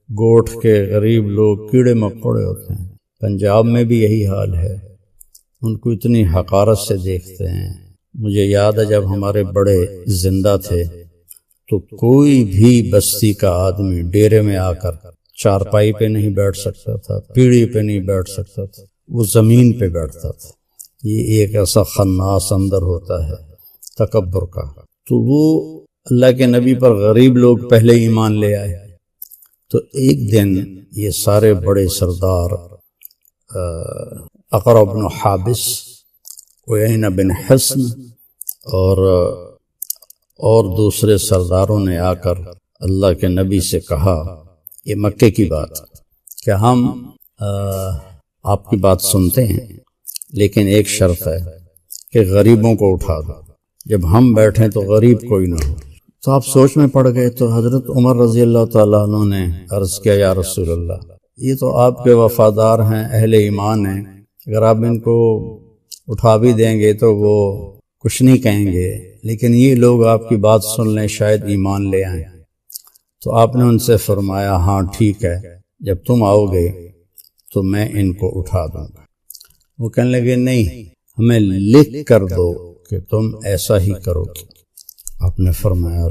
گوٹھ کے غریب لوگ کیڑے مکوڑے ہوتے ہیں۔ پنجاب میں بھی یہی حال ہے، ان کو اتنی حقارت سے دیکھتے ہیں۔ مجھے یاد ہے جب ہمارے بڑے زندہ تھے تو کوئی بھی بستی کا آدمی ڈیرے میں آ کر چارپائی پہ نہیں بیٹھ سکتا تھا، پیڑھی پہ نہیں بیٹھ سکتا تھا، وہ زمین پہ بیٹھتا تھا۔ یہ ایک ایسا خناس اندر ہوتا ہے تکبر کا۔ تو وہ اللہ کے نبی پر غریب لوگ پہلے ایمان لے آئے۔ تو ایک دن یہ سارے بڑے سردار اقرع بن حابس، عیینہ بن حصن اور دوسرے سرداروں نے آ کر اللہ کے نبی سے کہا، یہ مکے کی بات، کہ ہم آپ کی بات سنتے ہیں لیکن ایک شرط ہے کہ غریبوں کو اٹھا دو، جب ہم بیٹھیں تو غریب کوئی نہ ہو۔ تو آپ سوچ میں پڑ گئے۔ تو حضرت عمر رضی اللہ تعالیٰ عنہ نے عرض کیا، یا رسول اللہ، یہ تو آپ کے وفادار ہیں، اہل ایمان ہیں، اگر آپ ان کو اٹھا بھی دیں گے تو وہ کچھ نہیں کہیں گے، لیکن یہ لوگ آپ کی بات سن لیں شاید ایمان لے آئیں۔ تو آپ نے ان سے فرمایا، ہاں ٹھیک ہے، جب تم آؤ گے تو میں ان کو اٹھا دوں گا۔ وہ کہنے لگے، نہیں، ہمیں لکھ کر دو کہ تم ایسا ہی کرو گے۔ آپ نے فرمایا،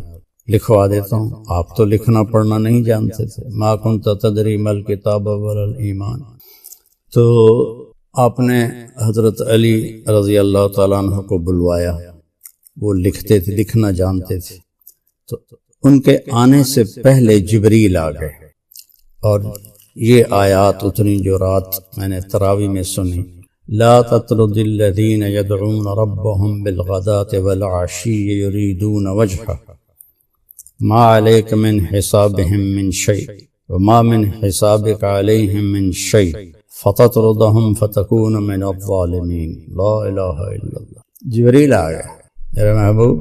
لکھوا دیتا ہوں۔ آپ تو لکھنا پڑھنا نہیں جانتے تھے، ما کنت تدری ما الکتاب ولا الایمان۔ تو آپ نے حضرت علی رضی اللہ تعالیٰ عنہ کو بلوایا، وہ لکھتے تھے، لکھنا جانتے تھے۔ تو ان کے آنے سے پہلے جبریل آ گئے، اور یہ آیات اتنی جو رات میں نے تراویح میں سنی، لا تطرد الذین یدعون ربهم بالغداة والعشی یریدون وجہہ ما علیک من حسابهم من شیء وما من حسابک علیہم من شیء فتطردهم فتکون من الظالمین۔ لا الہ الا اللہ۔ جبریل آ گیا، میرے محبوب،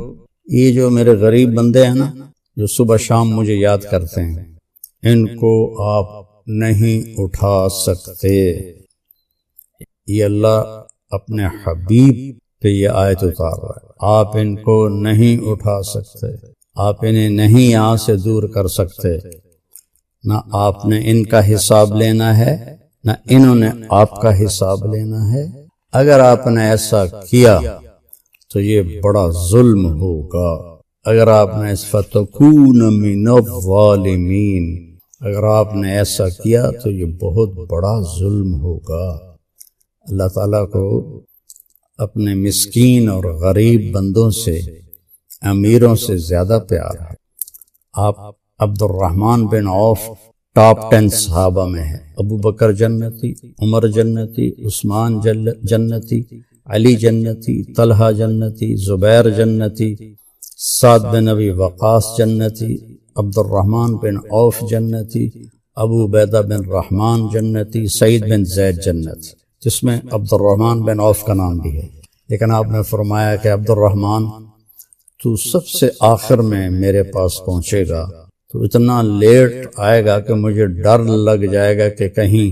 یہ جو میرے غریب بندے ہیں نا، جو صبح شام مجھے یاد کرتے ہیں، ان کو آپ نہیں اٹھا سکتے۔ یہ اللہ اپنے حبیب کہ یہ آیت اتار رہا ہے، آپ ان کو نہیں اٹھا سکتے، آپ انہیں نہیں یہاں سے دور کر سکتے، نہ آپ نے ان کا حساب لینا ہے نہ انہوں نے آپ کا حساب لینا ہے۔ اگر آپ نے ایسا کیا تو یہ بڑا ظلم ہوگا۔ اگر آپ نے فَتَكُونَ مِنَ الظَّالِمِينَ، اگر آپ نے ایسا کیا تو یہ بہت بڑا ظلم ہوگا۔ اللہ تعالیٰ کو اپنے مسکین اور غریب بندوں سے، امیروں سے زیادہ پیار ہے۔ آپ عبد الرحمن بن عوف ٹاپ 10 صحابہ میں ہے۔ ابو بکر جنتی، عمر جنتی، عثمان جنتی، علی جنتی، طلحہ جنتی، زبیر جنتی، سعد بن ابی وقاص جنتی، عبد الرحمن بن عوف جنتی، ابو عبیدہ بن رحمان جنتی، سعید بن زید جنتی، جس میں عبد الرحمن بن عوف کا نام بھی ہے۔ لیکن آپ نے فرمایا کہ عبد الرحمن تو سب سے آخر میں میرے پاس پہنچے گا، تو اتنا لیٹ آئے گا کہ مجھے ڈر لگ جائے گا کہ کہیں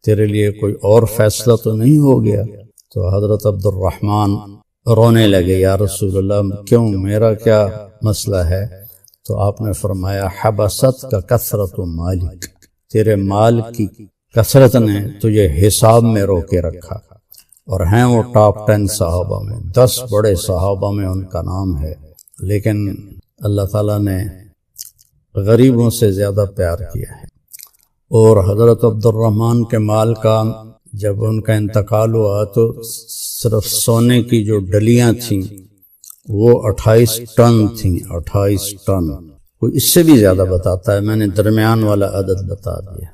تیرے لیے کوئی اور فیصلہ تو نہیں ہو گیا۔ تو حضرت عبد الرحمن رونے لگے، یا رسول اللہ کیوں، میرا کیا مسئلہ ہے؟ تو آپ نے فرمایا حبست کا کثرت مالک، تیرے مال کی کثرت نے تجھے حساب میں روکے رکھا۔ اور ہیں وہ ٹاپ 10 صحابہ میں، 10 بڑے صحابہ میں ان کا نام ہے، لیکن اللہ تعالیٰ نے غریبوں سے زیادہ پیار کیا ہے۔ اور حضرت عبد الرحمن کے مال کا جب ان کا انتقال ہوا تو صرف سونے کی جو ڈلیاں تھیں وہ 28 ٹن تھیں، 28 ٹن، کوئی اس سے بھی زیادہ بتاتا ہے، میں نے درمیان والا عدد بتا دیا۔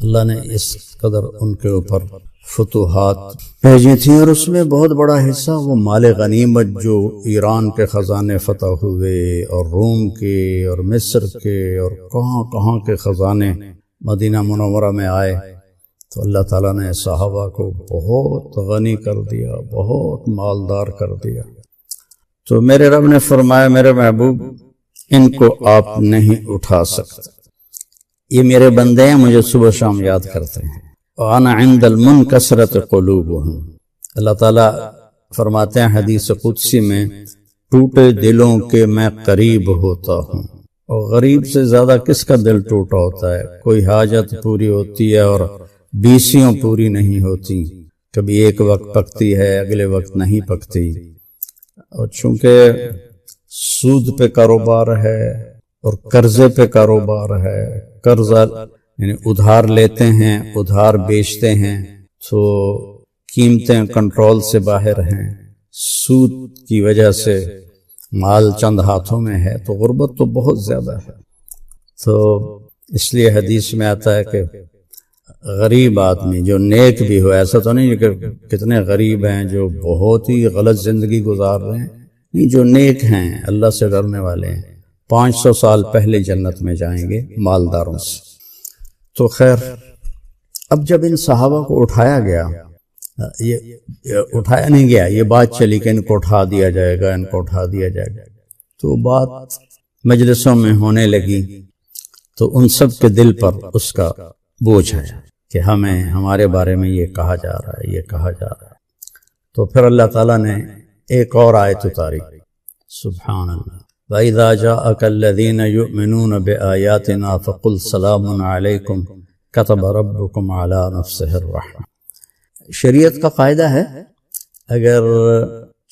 اللہ نے اس قدر ان کے اوپر فتوحات بھیجی تھیں، اور اس میں بہت بڑا حصہ وہ مال غنیمت جو ایران کے خزانے فتح ہوئے اور روم کے اور مصر کے اور کہاں کہاں کے خزانے مدینہ منورہ میں آئے، تو اللہ تعالیٰ نے صحابہ کو بہت غنی کر دیا، بہت مالدار کر دیا۔ تو میرے رب نے فرمایا میرے محبوب ان کو آپ نہیں اٹھا سکتے، یہ میرے بندے ہیں، مجھے صبح شام یاد کرتے ہیں۔ وَأَنَا عِنْدَ الْمُنْكَسِرَةِ قُلُوبُهُمْ، اللہ تعالیٰ فرماتے ہیں حدیث قدسی میں، ٹوٹے دلوں کے میں قریب ہوتا ہوں۔ اور غریب سے زیادہ کس کا دل ٹوٹا ہوتا ہے؟ کوئی حاجت پوری ہوتی ہے اور 20 پوری نہیں ہوتی، کبھی ایک وقت پکتی ہے اگلے وقت نہیں پکتی۔ اور چونکہ سود پہ کاروبار ہے اور قرضے پہ کاروبار ہے، قرضہ یعنی ادھار لیتے ہیں، ادھار بیچتے ہیں، تو قیمتیں کنٹرول سے باہر ہیں، سود کی وجہ سے مال چند ہاتھوں میں ہے، تو غربت تو بہت زیادہ ہے۔ تو اس لیے حدیث میں آتا ہے کہ غریب آدمی جو نیک بھی ہو، ایسا تو نہیں کہ کتنے غریب ہیں جو بہت ہی غلط زندگی گزار رہے ہیں، نہیں، جو نیک ہیں، اللہ سے ڈرنے والے ہیں، 500 سال پہلے جنت میں جائیں گے مالداروں سے۔ تو خیر، اب جب ان صحابہ کو اٹھایا گیا، یہ اٹھایا نہیں گیا، یہ بات چلی کہ ان کو اٹھا دیا جائے گا، ان کو اٹھا دیا جائے گا، تو بات مجلسوں میں ہونے لگی، تو ان سب کے دل پر اس کا بوجھ ہے کہ ہمیں ہمارے بارے میں یہ کہا جا رہا ہے، یہ کہا جا رہا ہے۔ تو پھر اللہ تعالیٰ نے ایک اور آیت اتاری، سبحان اللہ، وَإِذَا جَاءَكَ الَّذِينَ يُؤْمِنُونَ بِآيَاتِنَا فَقُلْ سَلَامٌ عَلَيْكُمْ كَتَبَ رَبُّكُمْ عَلَى نَفْسِهِ الرَّحْمَةَ۔ شریعت کا قاعدہ ہے، اگر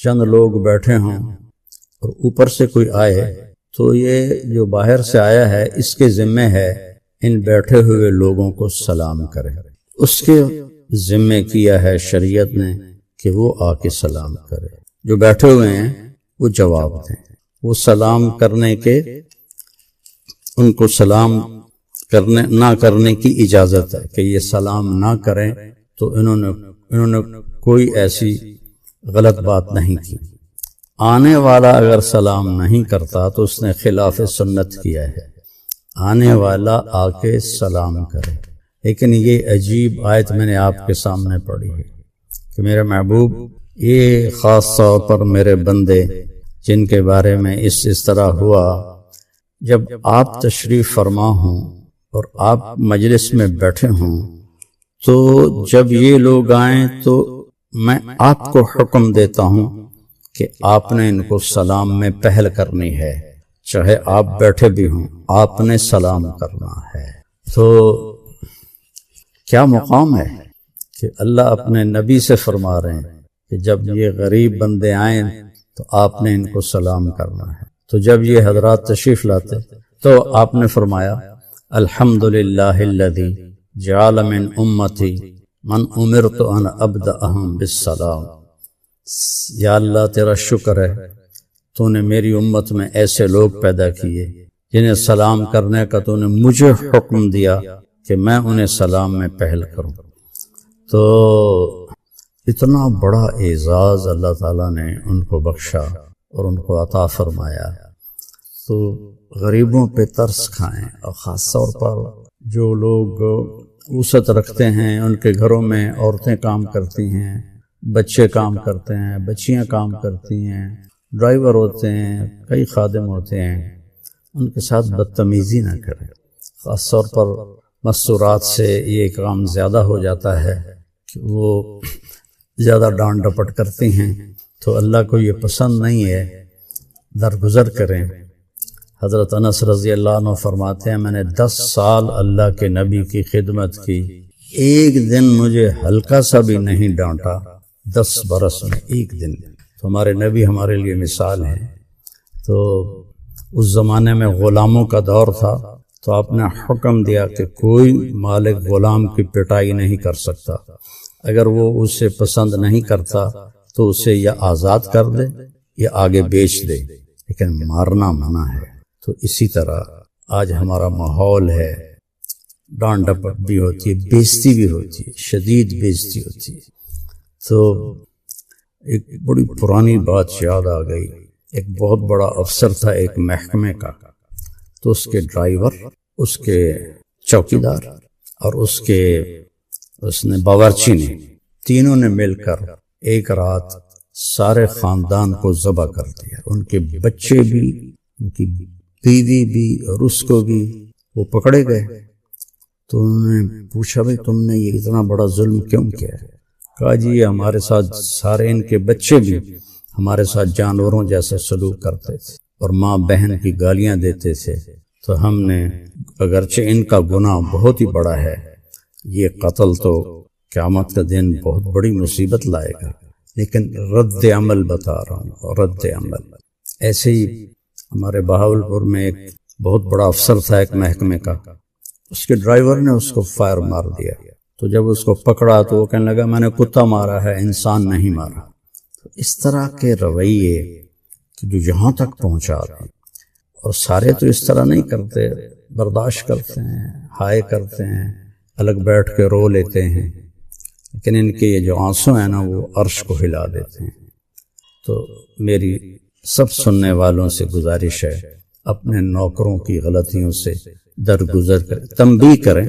چند لوگ بیٹھے ہوں اور اوپر سے کوئی آئے تو یہ جو باہر سے آیا ہے اس کے ذمہ ہے ان بیٹھے ہوئے لوگوں کو سلام کرے، اس کے ذمہ کیا ہے شریعت نے کہ وہ آ کے سلام کرے، جو بیٹھے ہوئے ہیں وہ جواب دیں، وہ سلام کرنے کے، ان کو سلام کرنے نہ کرنے کی اجازت ہے کہ یہ سلام نہ کریں، تو انہوں نے کوئی ایسی غلط بات نہیں کی۔ آنے والا اگر سلام نہیں کرتا تو اس نے خلاف سنت کیا ہے، آنے والا آ کے سلام کرے۔ لیکن یہ عجیب آیت میں نے آپ کے سامنے پڑھی ہے کہ میرے محبوب، یہ خاص طور پر میرے بندے جن کے بارے میں اس طرح ہوا، جب آپ تشریف فرما ہوں اور آپ مجلس میں بیٹھے ہوں، تو جب یہ لوگ آئیں تو میں آپ کو حکم دیتا ہوں کہ آپ نے ان کو سلام میں پہل کرنی ہے، چاہے آپ بیٹھے بھی ہوں آپ نے سلام کرنا ہے۔ تو کیا مقام ہے کہ اللہ اپنے نبی سے فرما رہے ہیں کہ جب یہ غریب بندے آئیں تو آپ نے ان کو سلام کرنا ہے۔ تو جب یہ حضرات تشریف لاتے تو آپ نے فرمایا الحمدللہ الذی جعل من امتی من امرت ان ابدأہم بالسلام، یا اللہ تیرا شکر ہے تو نے میری امت میں ایسے لوگ پیدا کیے جنہیں سلام کرنے کا تو نے مجھے حکم دیا کہ میں انہیں سلام میں پہل کروں۔ تو اتنا بڑا اعزاز اللہ تعالیٰ نے ان کو بخشا اور ان کو عطا فرمایا۔ تو غریبوں پہ ترس کھائیں، اور خاص طور پر جو لوگ وسعت رکھتے ہیں، ان کے گھروں میں عورتیں کام کرتی ہیں، بچے کام کرتے ہیں، بچیاں کام کرتی ہیں، ڈرائیور ہوتے ہیں، کئی خادم ہوتے ہیں، ان کے ساتھ بدتمیزی نہ کریں۔ خاص طور پر مستورات سے یہ کام زیادہ ہو جاتا ہے کہ وہ زیادہ ڈانٹ ڈپٹ کرتی ہیں، تو اللہ کو یہ پسند نہیں ہے، درگزر کریں۔ حضرت انس رضی اللہ عنہ فرماتے ہیں میں نے 10 سال اللہ کے نبی کی خدمت کی، ایک دن مجھے ہلکا سا بھی نہیں ڈانٹا، 10 برس میں ایک دن۔ تو ہمارے نبی ہمارے لیے مثال ہیں۔ تو اس زمانے میں غلاموں کا دور تھا، تو آپ نے حکم دیا کہ کوئی مالک غلام کی پٹائی نہیں کر سکتا، اگر وہ اسے پسند نہیں کرتا تو اسے یا آزاد کر دے یا آگے بیچ دے، لیکن مارنا منع ہے۔ تو اسی طرح آج ہمارا ماحول ہے، ڈانٹ ڈپٹ بھی ہوتی ہے، بےزتی بھی ہوتی ہے، شدید بےزتی ہوتی ہے۔ تو ایک بڑی پرانی بات یاد آ گئی، ایک بہت بڑا افسر تھا ایک محکمے کا، تو اس کے ڈرائیور، اس کے چوکیدار اور اس نے باورچی نے، تینوں نے مل کر ایک رات سارے خاندان کو ذبح کر دیا، ان کے بچے بھی، ان کی بیوی بھی اور اس کو بھی۔ وہ پکڑے گئے تو انہوں نے پوچھا بھئی تم نے یہ اتنا بڑا ظلم کیوں کیا ہے؟ کہا جی یہ ہمارے ساتھ سارے ان کے بچے بھی ہمارے ساتھ جانوروں جیسا سلوک کرتے تھے اور ماں بہن کی گالیاں دیتے تھے، تو ہم نے، اگرچہ ان کا گناہ بہت ہی بڑا ہے، یہ قتل تو قیامت کا دن بہت بڑی مصیبت لائے گا، لیکن رد عمل بتا رہا ہوں، رد عمل۔ ایسے ہی ہمارے بہاولپور میں ایک بہت بڑا افسر تھا ایک محکمے کا، اس کے ڈرائیور نے اس کو فائر مار دیا، تو جب اس کو پکڑا تو وہ کہنے لگا میں نے کتا مارا ہے، انسان نہیں مارا۔ تو اس طرح کے رویے جو یہاں تک پہنچا دیں، اور سارے تو اس طرح نہیں کرتے، برداشت کرتے ہیں، ہائے کرتے ہیں، الگ بیٹھ کے رو لیتے ہیں، لیکن ان کے یہ جو آنسو ہیں نا وہ عرش کو ہلا دیتے ہیں۔ تو میری سب سننے والوں سے گزارش ہے اپنے نوکروں کی غلطیوں سے درگزر کریں، تنبیہ کریں،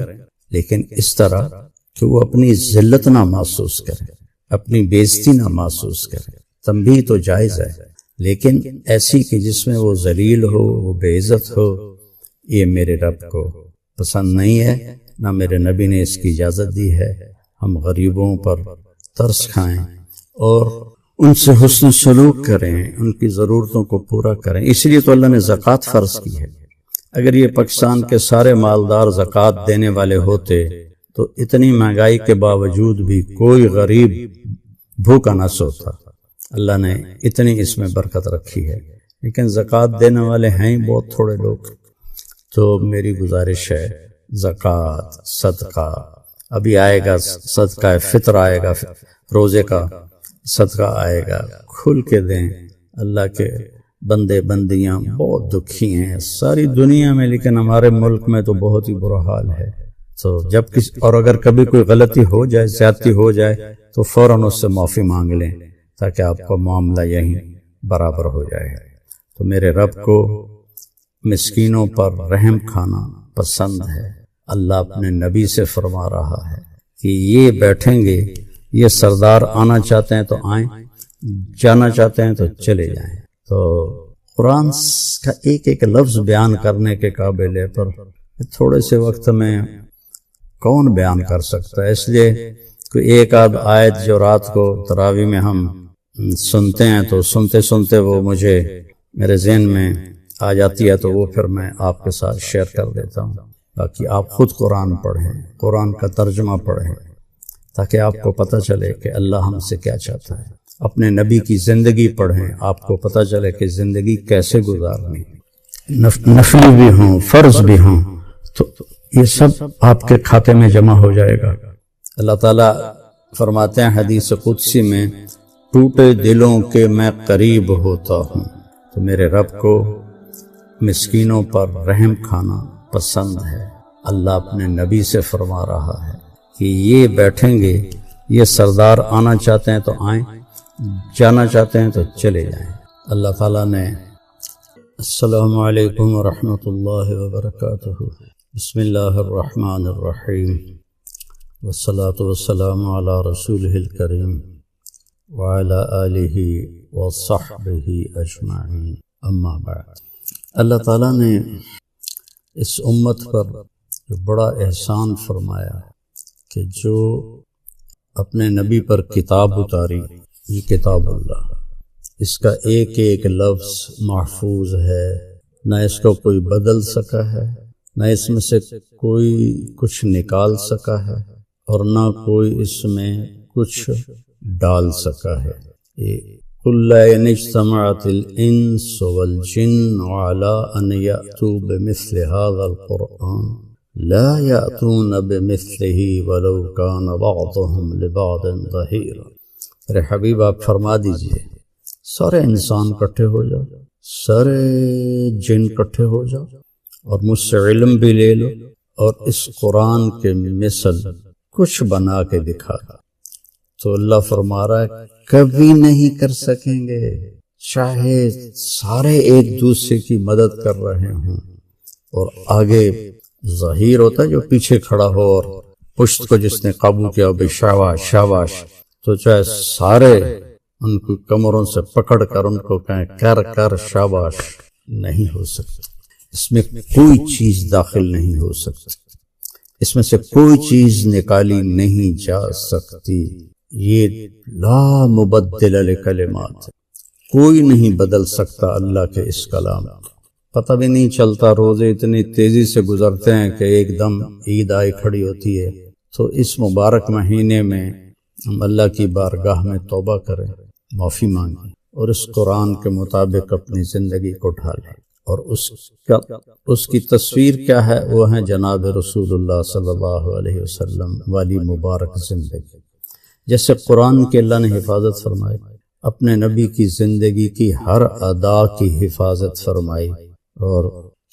لیکن اس طرح کہ وہ اپنی ذلت نہ محسوس کریں، اپنی بےزتی نہ محسوس کریں۔ تنبیہ تو جائز ہے، لیکن ایسی کہ جس میں وہ ذلیل ہو، وہ بے عزت ہو، یہ میرے رب کو پسند نہیں ہے، نہ میرے نبی نے اس کی اجازت دی ہے۔ ہم غریبوں پر ترس کھائیں اور ان سے حسن سلوک کریں، ان کی ضرورتوں کو پورا کریں۔ اس لیے تو اللہ نے زکوٰۃ فرض کی ہے۔ اگر یہ پاکستان کے سارے مالدار زکوٰۃ دینے والے ہوتے تو اتنی مہنگائی کے باوجود بھی کوئی غریب بھوکا نہ سوتا۔ اللہ نے اتنی اس میں برکت رکھی ہے، لیکن زکوٰۃ دینے والے ہیں بہت تھوڑے لوگ۔ تو میری گزارش ہے زکوٰۃ، صدقہ، ابھی آئے گا صدقہ فطر، آئے گا روزے کا صدقہ آئے گا، کھل کے دیں۔ اللہ کے بندے بندیاں بہت دکھی ہیں ساری دنیا میں، لیکن ہمارے ملک میں تو بہت ہی برا حال ہے۔ تو جب اور اگر کبھی کوئی غلطی ہو جائے، زیادتی ہو جائے، تو فوراً اس سے معافی مانگ لیں تاکہ آپ کا معاملہ یہیں برابر ہو جائے۔ تو میرے رب کو مسکینوں پر رحم کھانا پسند ہے۔ اللہ اپنے نبی سے فرما رہا ہے کہ یہ بیٹھیں گے، یہ سردار آنا چاہتے ہیں تو آئیں، جانا چاہتے ہیں تو چلے جائیں۔ تو قرآن کا ایک ایک لفظ بیان کرنے کے قابل ہے، پر تھوڑے سے وقت میں کون بیان کر سکتا ہے، اس لیے کوئی ایک آدھ آیت جو رات کو تراویح میں ہم سنتے ہیں تو سنتے سنتے وہ مجھے میرے ذہن میں آ جاتی ہے تو وہ پھر میں آپ کے ساتھ شیئر کر دیتا ہوں، تاکہ آپ خود قرآن پڑھیں، قرآن کا ترجمہ پڑھیں، تاکہ آپ کو پتہ چلے کہ اللہ ہم سے کیا چاہتا ہے۔ اپنے نبی کی زندگی پڑھیں، آپ کو پتہ چلے کہ زندگی کیسے گزارنی، نفلی بھی ہوں فرض بھی ہوں، تو یہ سب آپ کے کھاتے میں جمع ہو جائے گا۔ اللہ تعالیٰ فرماتے ہیں حدیث قدسی میں، ٹوٹے دلوں کے میں قریب ہوتا ہوں، تو میرے رب کو مسکینوں پر رحم کھانا پسند ہے۔ اللہ اپنے نبی سے فرما رہا ہے کہ یہ بیٹھیں گے، یہ سردار آنا چاہتے ہیں تو آئیں، جانا چاہتے ہیں تو چلے جائیں۔ اللہ تعالیٰ نے السلام علیکم ورحمۃ اللہ وبرکاتہ۔ بسم اللہ الرحمن الرحیم، والصلاة والسلام علی رسولہ الکریم وعلی آلہ وصحبہ اجمعین، اما بعد۔ اللہ تعالیٰ نے اس امت پر جو بڑا احسان فرمایا کہ جو اپنے نبی پر کتاب اتاری، یہ کتاب اللہ، اس کا ایک ایک لفظ محفوظ ہے، نہ اس کو کوئی بدل سکا ہے، نہ اس میں سے کوئی کچھ نکال سکا ہے، اور نہ کوئی اس میں کچھ ڈال سکا ہے۔ قُلْ لَا إِنِ اجْتَمَعَتِ الْإِنسُ وَالْجِنُّ عَلَىٰ أَنْ يَأْتُوا بِمِثْلِ هَٰذَا الْقُرْآنِ لَا يَأْتُونَ بِمِثْلِهِ وَلَوْ كَانَ بَعْضُهُمْ لِبَعْضٍ ظَهِيرًا۔ میرے حبیب آپ فرما دیجئے، سارے انسان کٹھے ہو جاؤ، سارے جن کٹھے ہو جاؤ، اور مجھ سے علم بھی لے لو، اور اس قرآن کے مثل کچھ بنا کے دکھا، تو اللہ فرما رہا ہے کبھی نہیں کر سکیں گے، چاہے سارے ایک دوسرے کی مدد کر رہے ہوں، اور آگے ظہیر ہوتا ہے جو پیچھے کھڑا ہو، اور پشت کو جس نے قابو کیا بھئی شاباش شاباش، تو چاہے سارے ان کو کمروں سے پکڑ کر ان کو کہیں کر کر شاباش، نہیں ہو سکتا۔ اس میں کوئی چیز داخل نہیں ہو سکتی، اس میں سے کوئی چیز نکالی نہیں جا سکتی۔ یہ لا مبدل لکلمات، کوئی نہیں بدل سکتا اللہ کے اس کلام۔ پتہ بھی نہیں چلتا، روزے اتنی تیزی سے گزرتے ہیں کہ ایک دم عید آئی کھڑی ہوتی ہے۔ تو اس مبارک مہینے میں ہم اللہ کی بارگاہ میں توبہ کریں، معافی مانگیں، اور اس قرآن کے مطابق اپنی زندگی کو ڈھالیں۔ اور اس کی تصویر کیا ہے؟ وہ ہے جناب رسول اللہ صلی اللہ علیہ وسلم والی مبارک زندگی۔ جیسے قرآن کے اللہ نے حفاظت فرمائی، اپنے نبی کی زندگی کی ہر ادا کی حفاظت فرمائی، اور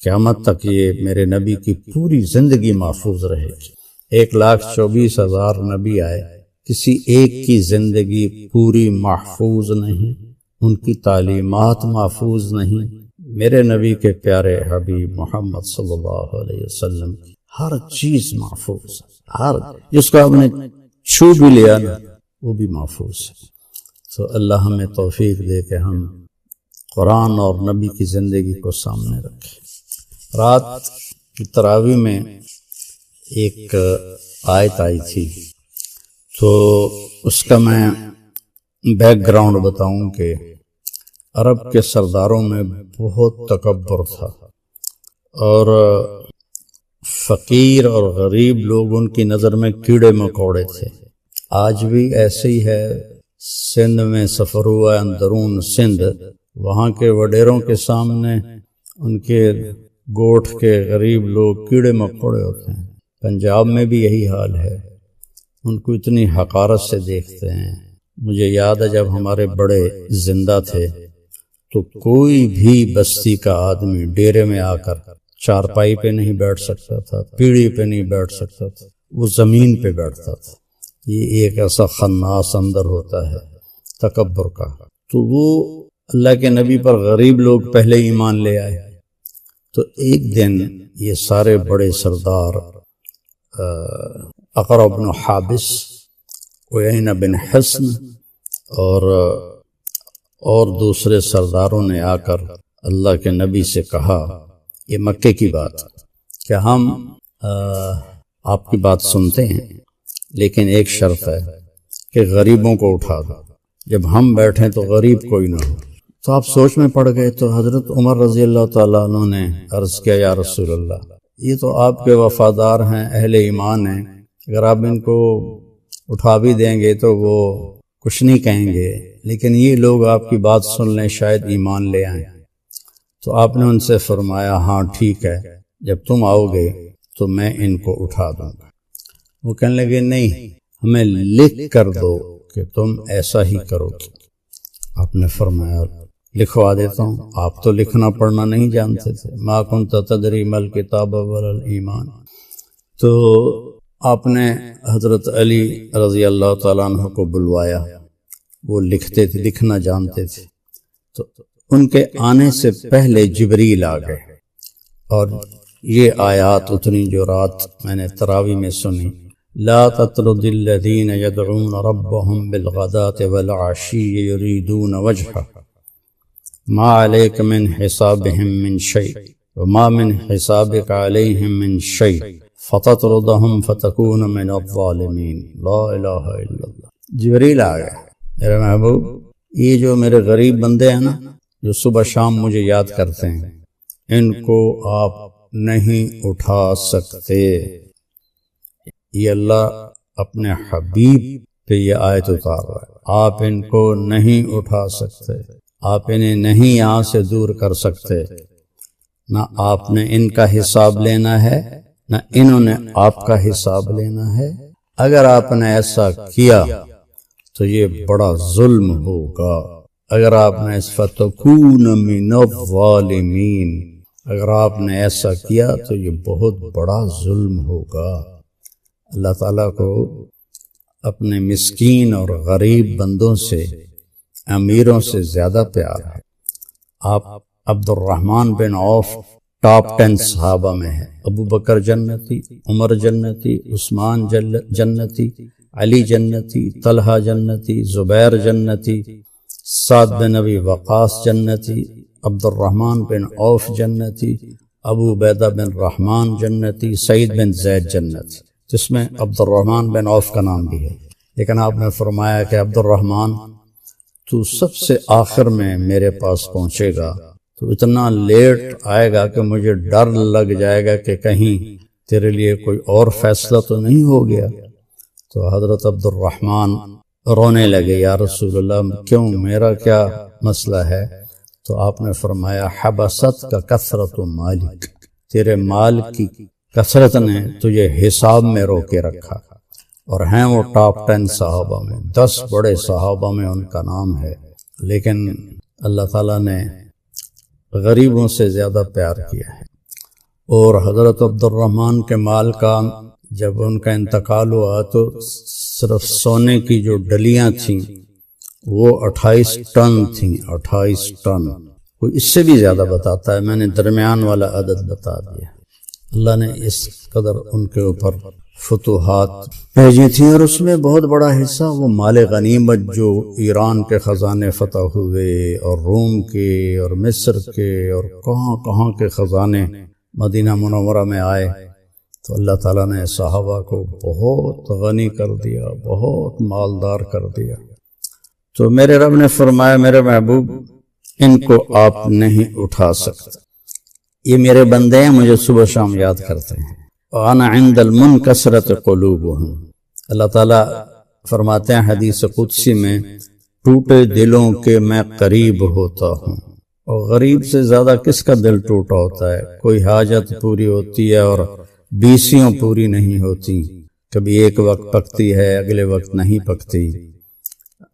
قیامت تک یہ میرے نبی کی پوری زندگی محفوظ رہے گی۔ 1,24,000 نبی آئے، کسی ایک کی زندگی پوری محفوظ نہیں، ان کی تعلیمات محفوظ نہیں۔ میرے نبی کے پیارے حبیب محمد صلی اللہ علیہ وسلم کی ہر چیز محفوظ ہے، ہر جس کو آپ نے چھو بھی لیا نا وہ بھی محفوظ ہے۔ تو اللہ ہمیں توفیق دے کہ ہم قرآن اور نبی کی زندگی کو سامنے رکھیں۔ رات کی تراویح میں ایک آیت آئی تھی، تو اس کا میں بیک گراؤنڈ بتاؤں کہ عرب کے سرداروں میں بہت تکبر تھا، اور فقیر اور غریب لوگ ان کی نظر میں کیڑے مکوڑے تھے۔ آج بھی ایسے ہی ہے، سندھ میں سفر ہوا اندرون سندھ، وہاں کے وڈیروں کے سامنے ان کے گوٹھ کے غریب لوگ کیڑے مکوڑے ہوتے ہیں۔ پنجاب میں بھی یہی حال ہے، ان کو اتنی حقارت سے دیکھتے ہیں۔ مجھے یاد ہے جب ہمارے بڑے زندہ تھے تو کوئی بھی بستی کا آدمی ڈیرے میں آ کر چارپائی پہ نہیں بیٹھ سکتا تھا، پیڑھی پہ نہیں بیٹھ سکتا تھا، وہ زمین پہ بیٹھتا تھا۔ یہ ایک ایسا خناس اندر ہوتا ہے تکبر کا۔ تو وہ اللہ کے نبی پر غریب لوگ پہلے ایمان لے آئے، تو ایک دن یہ سارے بڑے سردار اقرع بن حابس، عیینہ بن حصن اور دوسرے سرداروں نے آ کر اللہ کے نبی سے کہا، یہ مکے کی بات، کہ ہم آپ کی بات سنتے ہیں لیکن ایک شرط ہے کہ غریبوں کو اٹھا دو۔ جب ہم بیٹھیں تو غریب کوئی نہ ہو۔ تو آپ سوچ میں پڑ گئے۔ تو حضرت عمر رضی اللہ تعالیٰ عنہ نے عرض کیا یا رسول اللہ، یہ تو آپ کے وفادار ہیں، اہل ایمان ہیں، اگر آپ ان کو اٹھا بھی دیں گے تو وہ کچھ نہیں کہیں گے، لیکن یہ لوگ آپ کی بات سن لیں شاید ایمان لے آئیں۔ تو آپ نے ان سے فرمایا ہاں ٹھیک ہے، جب تم آؤ گے تو میں ان کو اٹھا دوں گا۔ وہ کہنے لگے نہیں، ہمیں لکھ کر دو کہ تم ایسا ہی کرو گے۔ آپ نے فرمایا لکھوا دیتا ہوں۔ آپ تو لکھنا پڑھنا نہیں جانتے تھے، ما کنت تدری ما الکتاب ولا الایمان۔ تو آپ نے حضرت علی رضی اللہ تعالیٰ عنہ کو بلوایا، وہ لکھتے تھے، لکھنا جانتے تھے۔ تو ان کے آنے سے پہلے جبریل آ گئے، اور یہ آیات اتنی جو رات میں نے تراویح میں سنی، لا تطرد الذین یدعون ربهم بالغداة والعشی یریدون وجہہ ما علیک من حسابهم من شیء وما من حسابک علیہم من شیء فتطردهم فتکون من الظالمین۔ لا الہ الا اللہ۔ جبریل آ گیا، میرے محبوب یہ جو میرے غریب بندے ہیں نا، جو صبح شام مجھے یاد کرتے ہیں، ان کو آپ نہیں اٹھا سکتے۔ یہ اللہ اپنے حبیب پہ یہ آیت اتار رہا ہے، آپ ان کو نہیں اٹھا سکتے، آپ انہیں نہیں یہاں سے دور کر سکتے، نہ آپ نے ان کا حساب لینا ہے نہ انہوں نے آپ کا حساب لینا ہے۔ اگر آپ نے ایسا کیا تو یہ بڑا ظلم ہوگا۔ اگر آپ نے فَتَكُونَ مِنَ الظَّالِمِينَ، اگر آپ نے ایسا کیا تو یہ بہت بڑا ظلم ہوگا۔ اللہ تعالیٰ کو اپنے مسکین اور غریب بندوں سے، امیروں سے زیادہ پیار ہے۔ آپ عبد الرحمن بن عوف ٹاپ 10 صحابہ میں ہے۔ ابو بکر جنتی، عمر جنتی، عثمان جنتی، علی جنتی، طلحہ جنتی، زبیر جنتی، سعد بن ابی وقاص جنتی، عبد الرحمن بن عوف جنتی، ابو عبیدہ بن رحمان جنتی، سعید بن زید جنتی، جس میں عبد الرحمن بن عوف کا نام بھی ہے۔ لیکن آپ نے فرمایا کہ عبد الرحمن تو سب سے آخر میں میرے پاس پہنچے گا، تو اتنا لیٹ آئے گا کہ مجھے ڈر لگ جائے گا کہ کہیں تیرے لیے کوئی اور فیصلہ تو نہیں ہو گیا۔ تو حضرت عبد الرحمن رونے لگے، یا رسول اللہ کیوں، میرا کیا مسئلہ ہے؟ تو آپ نے فرمایا حبست کا کثرت مالک، تیرے مال کی کثرت نے تجھے حساب میں روکے رکھا۔ اور ہیں وہ ٹاپ 10 صحابہ میں، 10 بڑے صحابہ میں ان کا نام ہے، لیکن اللہ تعالیٰ نے غریبوں سے زیادہ پیار کیا ہے۔ اور حضرت عبد الرحمن کے مال کا جب ان کا انتقال ہوا تو صرف سونے کی جو ڈلیاں تھیں وہ 28 ٹن تھیں، 28 ٹن۔ کوئی اس سے بھی زیادہ بتاتا ہے، میں نے درمیان والا عدد بتا دیا۔ اللہ نے اس قدر ان کے اوپر فتوحات بھیجی تھیں، اور اس میں بہت بڑا حصہ وہ مال غنیمت جو ایران کے خزانے فتح ہوئے، اور روم کے اور مصر کے اور کہاں کہاں کے خزانے مدینہ منورہ میں آئے، تو اللہ تعالیٰ نے صحابہ کو بہت غنی کر دیا، بہت مالدار کر دیا۔ تو میرے رب نے فرمایا میرے محبوب ان کو آپ نہیں اٹھا سکتے، یہ میرے بندے ہیں، مجھے صبح شام یاد کرتے ہیں۔ وَأَنَا عِنْدَ الْمُنْكَسِرَةِ قُلُوبُهُمْ، اللہ تعالیٰ فرماتے ہیں حدیث قدسی میں، ٹوٹے دلوں کے میں قریب ہوتا ہوں۔ اور غریب سے زیادہ کس کا دل ٹوٹا ہوتا ہے؟ کوئی حاجت پوری ہوتی ہے اور 20 پوری نہیں ہوتی، کبھی ایک وقت پکتی ہے اگلے وقت نہیں پکتی۔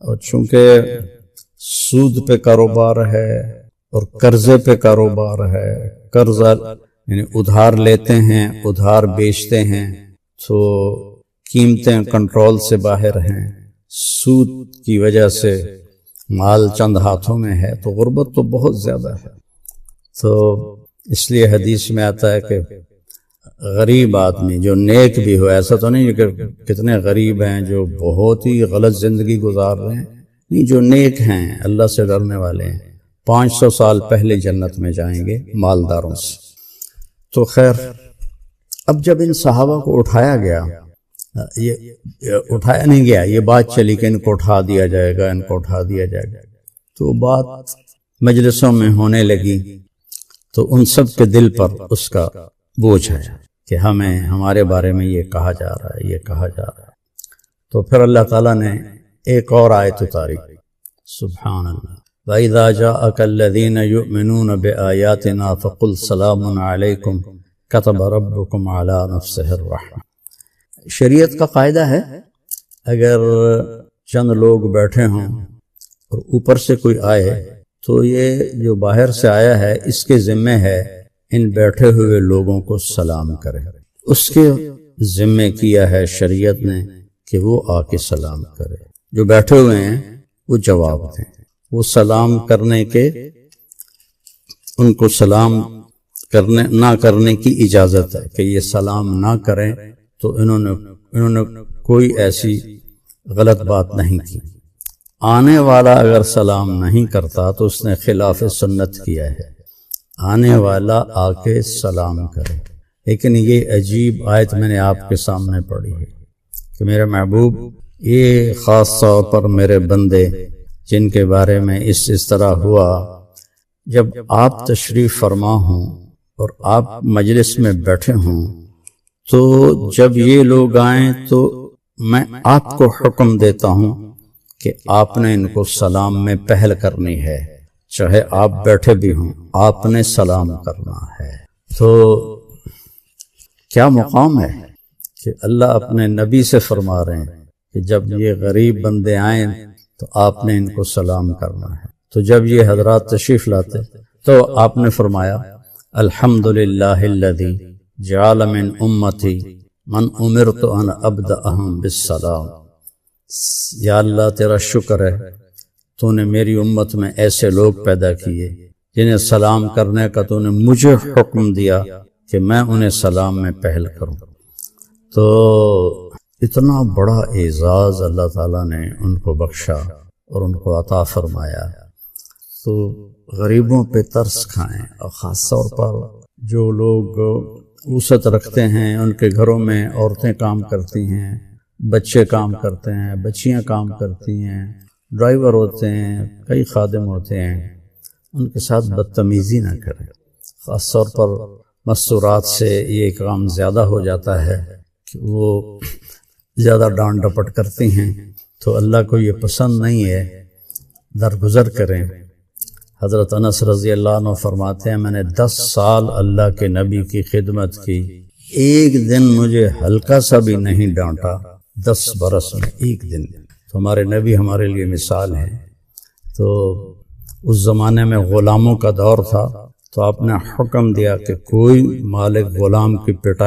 اور چونکہ سود پہ کاروبار ہے اور قرضے پہ کاروبار ہے، قرضہ یعنی ادھار لیتے ہیں ادھار بیچتے ہیں، تو قیمتیں کنٹرول سے باہر ہیں، سود کی وجہ سے مال چند ہاتھوں میں ہے، تو غربت تو بہت زیادہ ہے۔ تو اس لیے حدیث میں آتا ہے کہ غریب آدمی جو نیک بھی ہو، ایسا تو نہیں کہ کتنے غریب ہیں جو بہت ہی غلط زندگی گزار رہے ہیں، نہیں، جو نیک ہیں اللہ سے ڈرنے والے ہیں 500 سال پہلے جنت میں جائیں گے مالداروں سے۔ تو خیر، اب جب ان صحابہ کو اٹھایا گیا یہ اٹھایا نہیں گیا، یہ بات چلی کہ ان کو اٹھا دیا جائے گا، ان کو اٹھا دیا جائے گا، تو بات مجلسوں میں ہونے لگی تو ان سب کے دل پر اس کا بوجھ ہے کہ ہمیں ہمارے بارے میں یہ کہا جا رہا ہے، یہ کہا جا رہا ہے۔ تو پھر اللہ تعالیٰ نے ایک اور آیت اتاری، سبحان اللہ، وَإِذَا جَاءَكَ الَّذِينَ يُؤْمِنُونَ بِآيَاتِنَا فَقُلْ سَلَامٌ عَلَيْكُمْ كَتَبَ رَبُّكُمْ عَلَى نَفْسِهِ الرَّحْمَةَ۔ شریعت کا قاعدہ ہے اگر چند لوگ بیٹھے ہوں اور اوپر سے کوئی آئے تو یہ جو باہر سے آیا ہے اس کے ذمہ ہے ان بیٹھے ہوئے لوگوں کو سلام کرے، اس کے ذمہ کیا ہے شریعت نے کہ وہ آ کے سلام کرے، جو بیٹھے ہوئے ہیں وہ جواب دیں، وہ سلام کرنے کے، ان کو سلام کرنے نہ کرنے کی اجازت ہے کہ یہ سلام نہ کریں، تو انہوں نے کوئی ایسی غلط بات نہیں کی۔ آنے والا اگر سلام نہیں کرتا تو اس نے خلاف سنت کیا ہے، آنے والا آ کے سلام کرے۔ لیکن یہ عجیب آیت میں نے آپ کے سامنے پڑھی ہے کہ میرے محبوب، یہ خاص طور پر میرے بندے جن کے بارے میں اس طرح ہوا، جب آپ تشریف فرما ہوں اور آپ مجلس میں بیٹھے ہوں تو جب یہ لوگ آئیں تو میں آپ کو حکم دیتا ہوں کہ آپ نے ان کو سلام میں پہل کرنی ہے، چاہے آپ بیٹھے بھی ہوں آپ نے سلام کرنا ہے۔ تو کیا مقام ہے کہ اللہ اپنے نبی سے فرما رہے ہیں کہ جب یہ غریب بندے آئیں تو آپ نے ان کو سلام کرنا ہے۔ تو جب یہ حضرات تشریف لاتے تو آپ نے فرمایا الحمدللہ الذی جعل من امتی من امرت ان ابدأہم بالسلام، یا اللہ تیرا شکر ہے تو نے میری امت میں ایسے لوگ پیدا کیے جنہیں سلام کرنے کا تو نے مجھے حکم دیا کہ میں انہیں سلام میں پہل کروں۔ تو اتنا بڑا اعزاز اللہ تعالیٰ نے ان کو بخشا اور ان کو عطا فرمایا۔ تو غریبوں پہ ترس کھائیں، اور خاص طور پر جو لوگ وسعت رکھتے ہیں، ان کے گھروں میں عورتیں کام کرتی ہیں، بچے کام کرتے ہیں، بچیاں کام کرتی ہیں، ڈرائیور ہوتے ہیں، کئی خادم ہوتے ہیں، ان کے ساتھ بدتمیزی نہ کریں۔ خاص طور پر مستورات سے یہ کام زیادہ ہو جاتا ہے کہ وہ زیادہ ڈانٹ ڈپٹ کرتی ہیں، تو اللہ کو یہ پسند نہیں ہے، درگزر کریں۔ حضرت انس رضی اللہ عنہ فرماتے ہیں میں نے 10 سال اللہ کے نبی کی خدمت کی، ایک دن مجھے ہلکا سا بھی نہیں ڈانٹا، 10 برس میں ایک دن۔ تو ہمارے نبی ہمارے لیے مثال ہیں۔ تو اس زمانے میں غلاموں کا دور تھا، تو آپ نے حکم دیا کہ کوئی مالک غلام کی پٹائی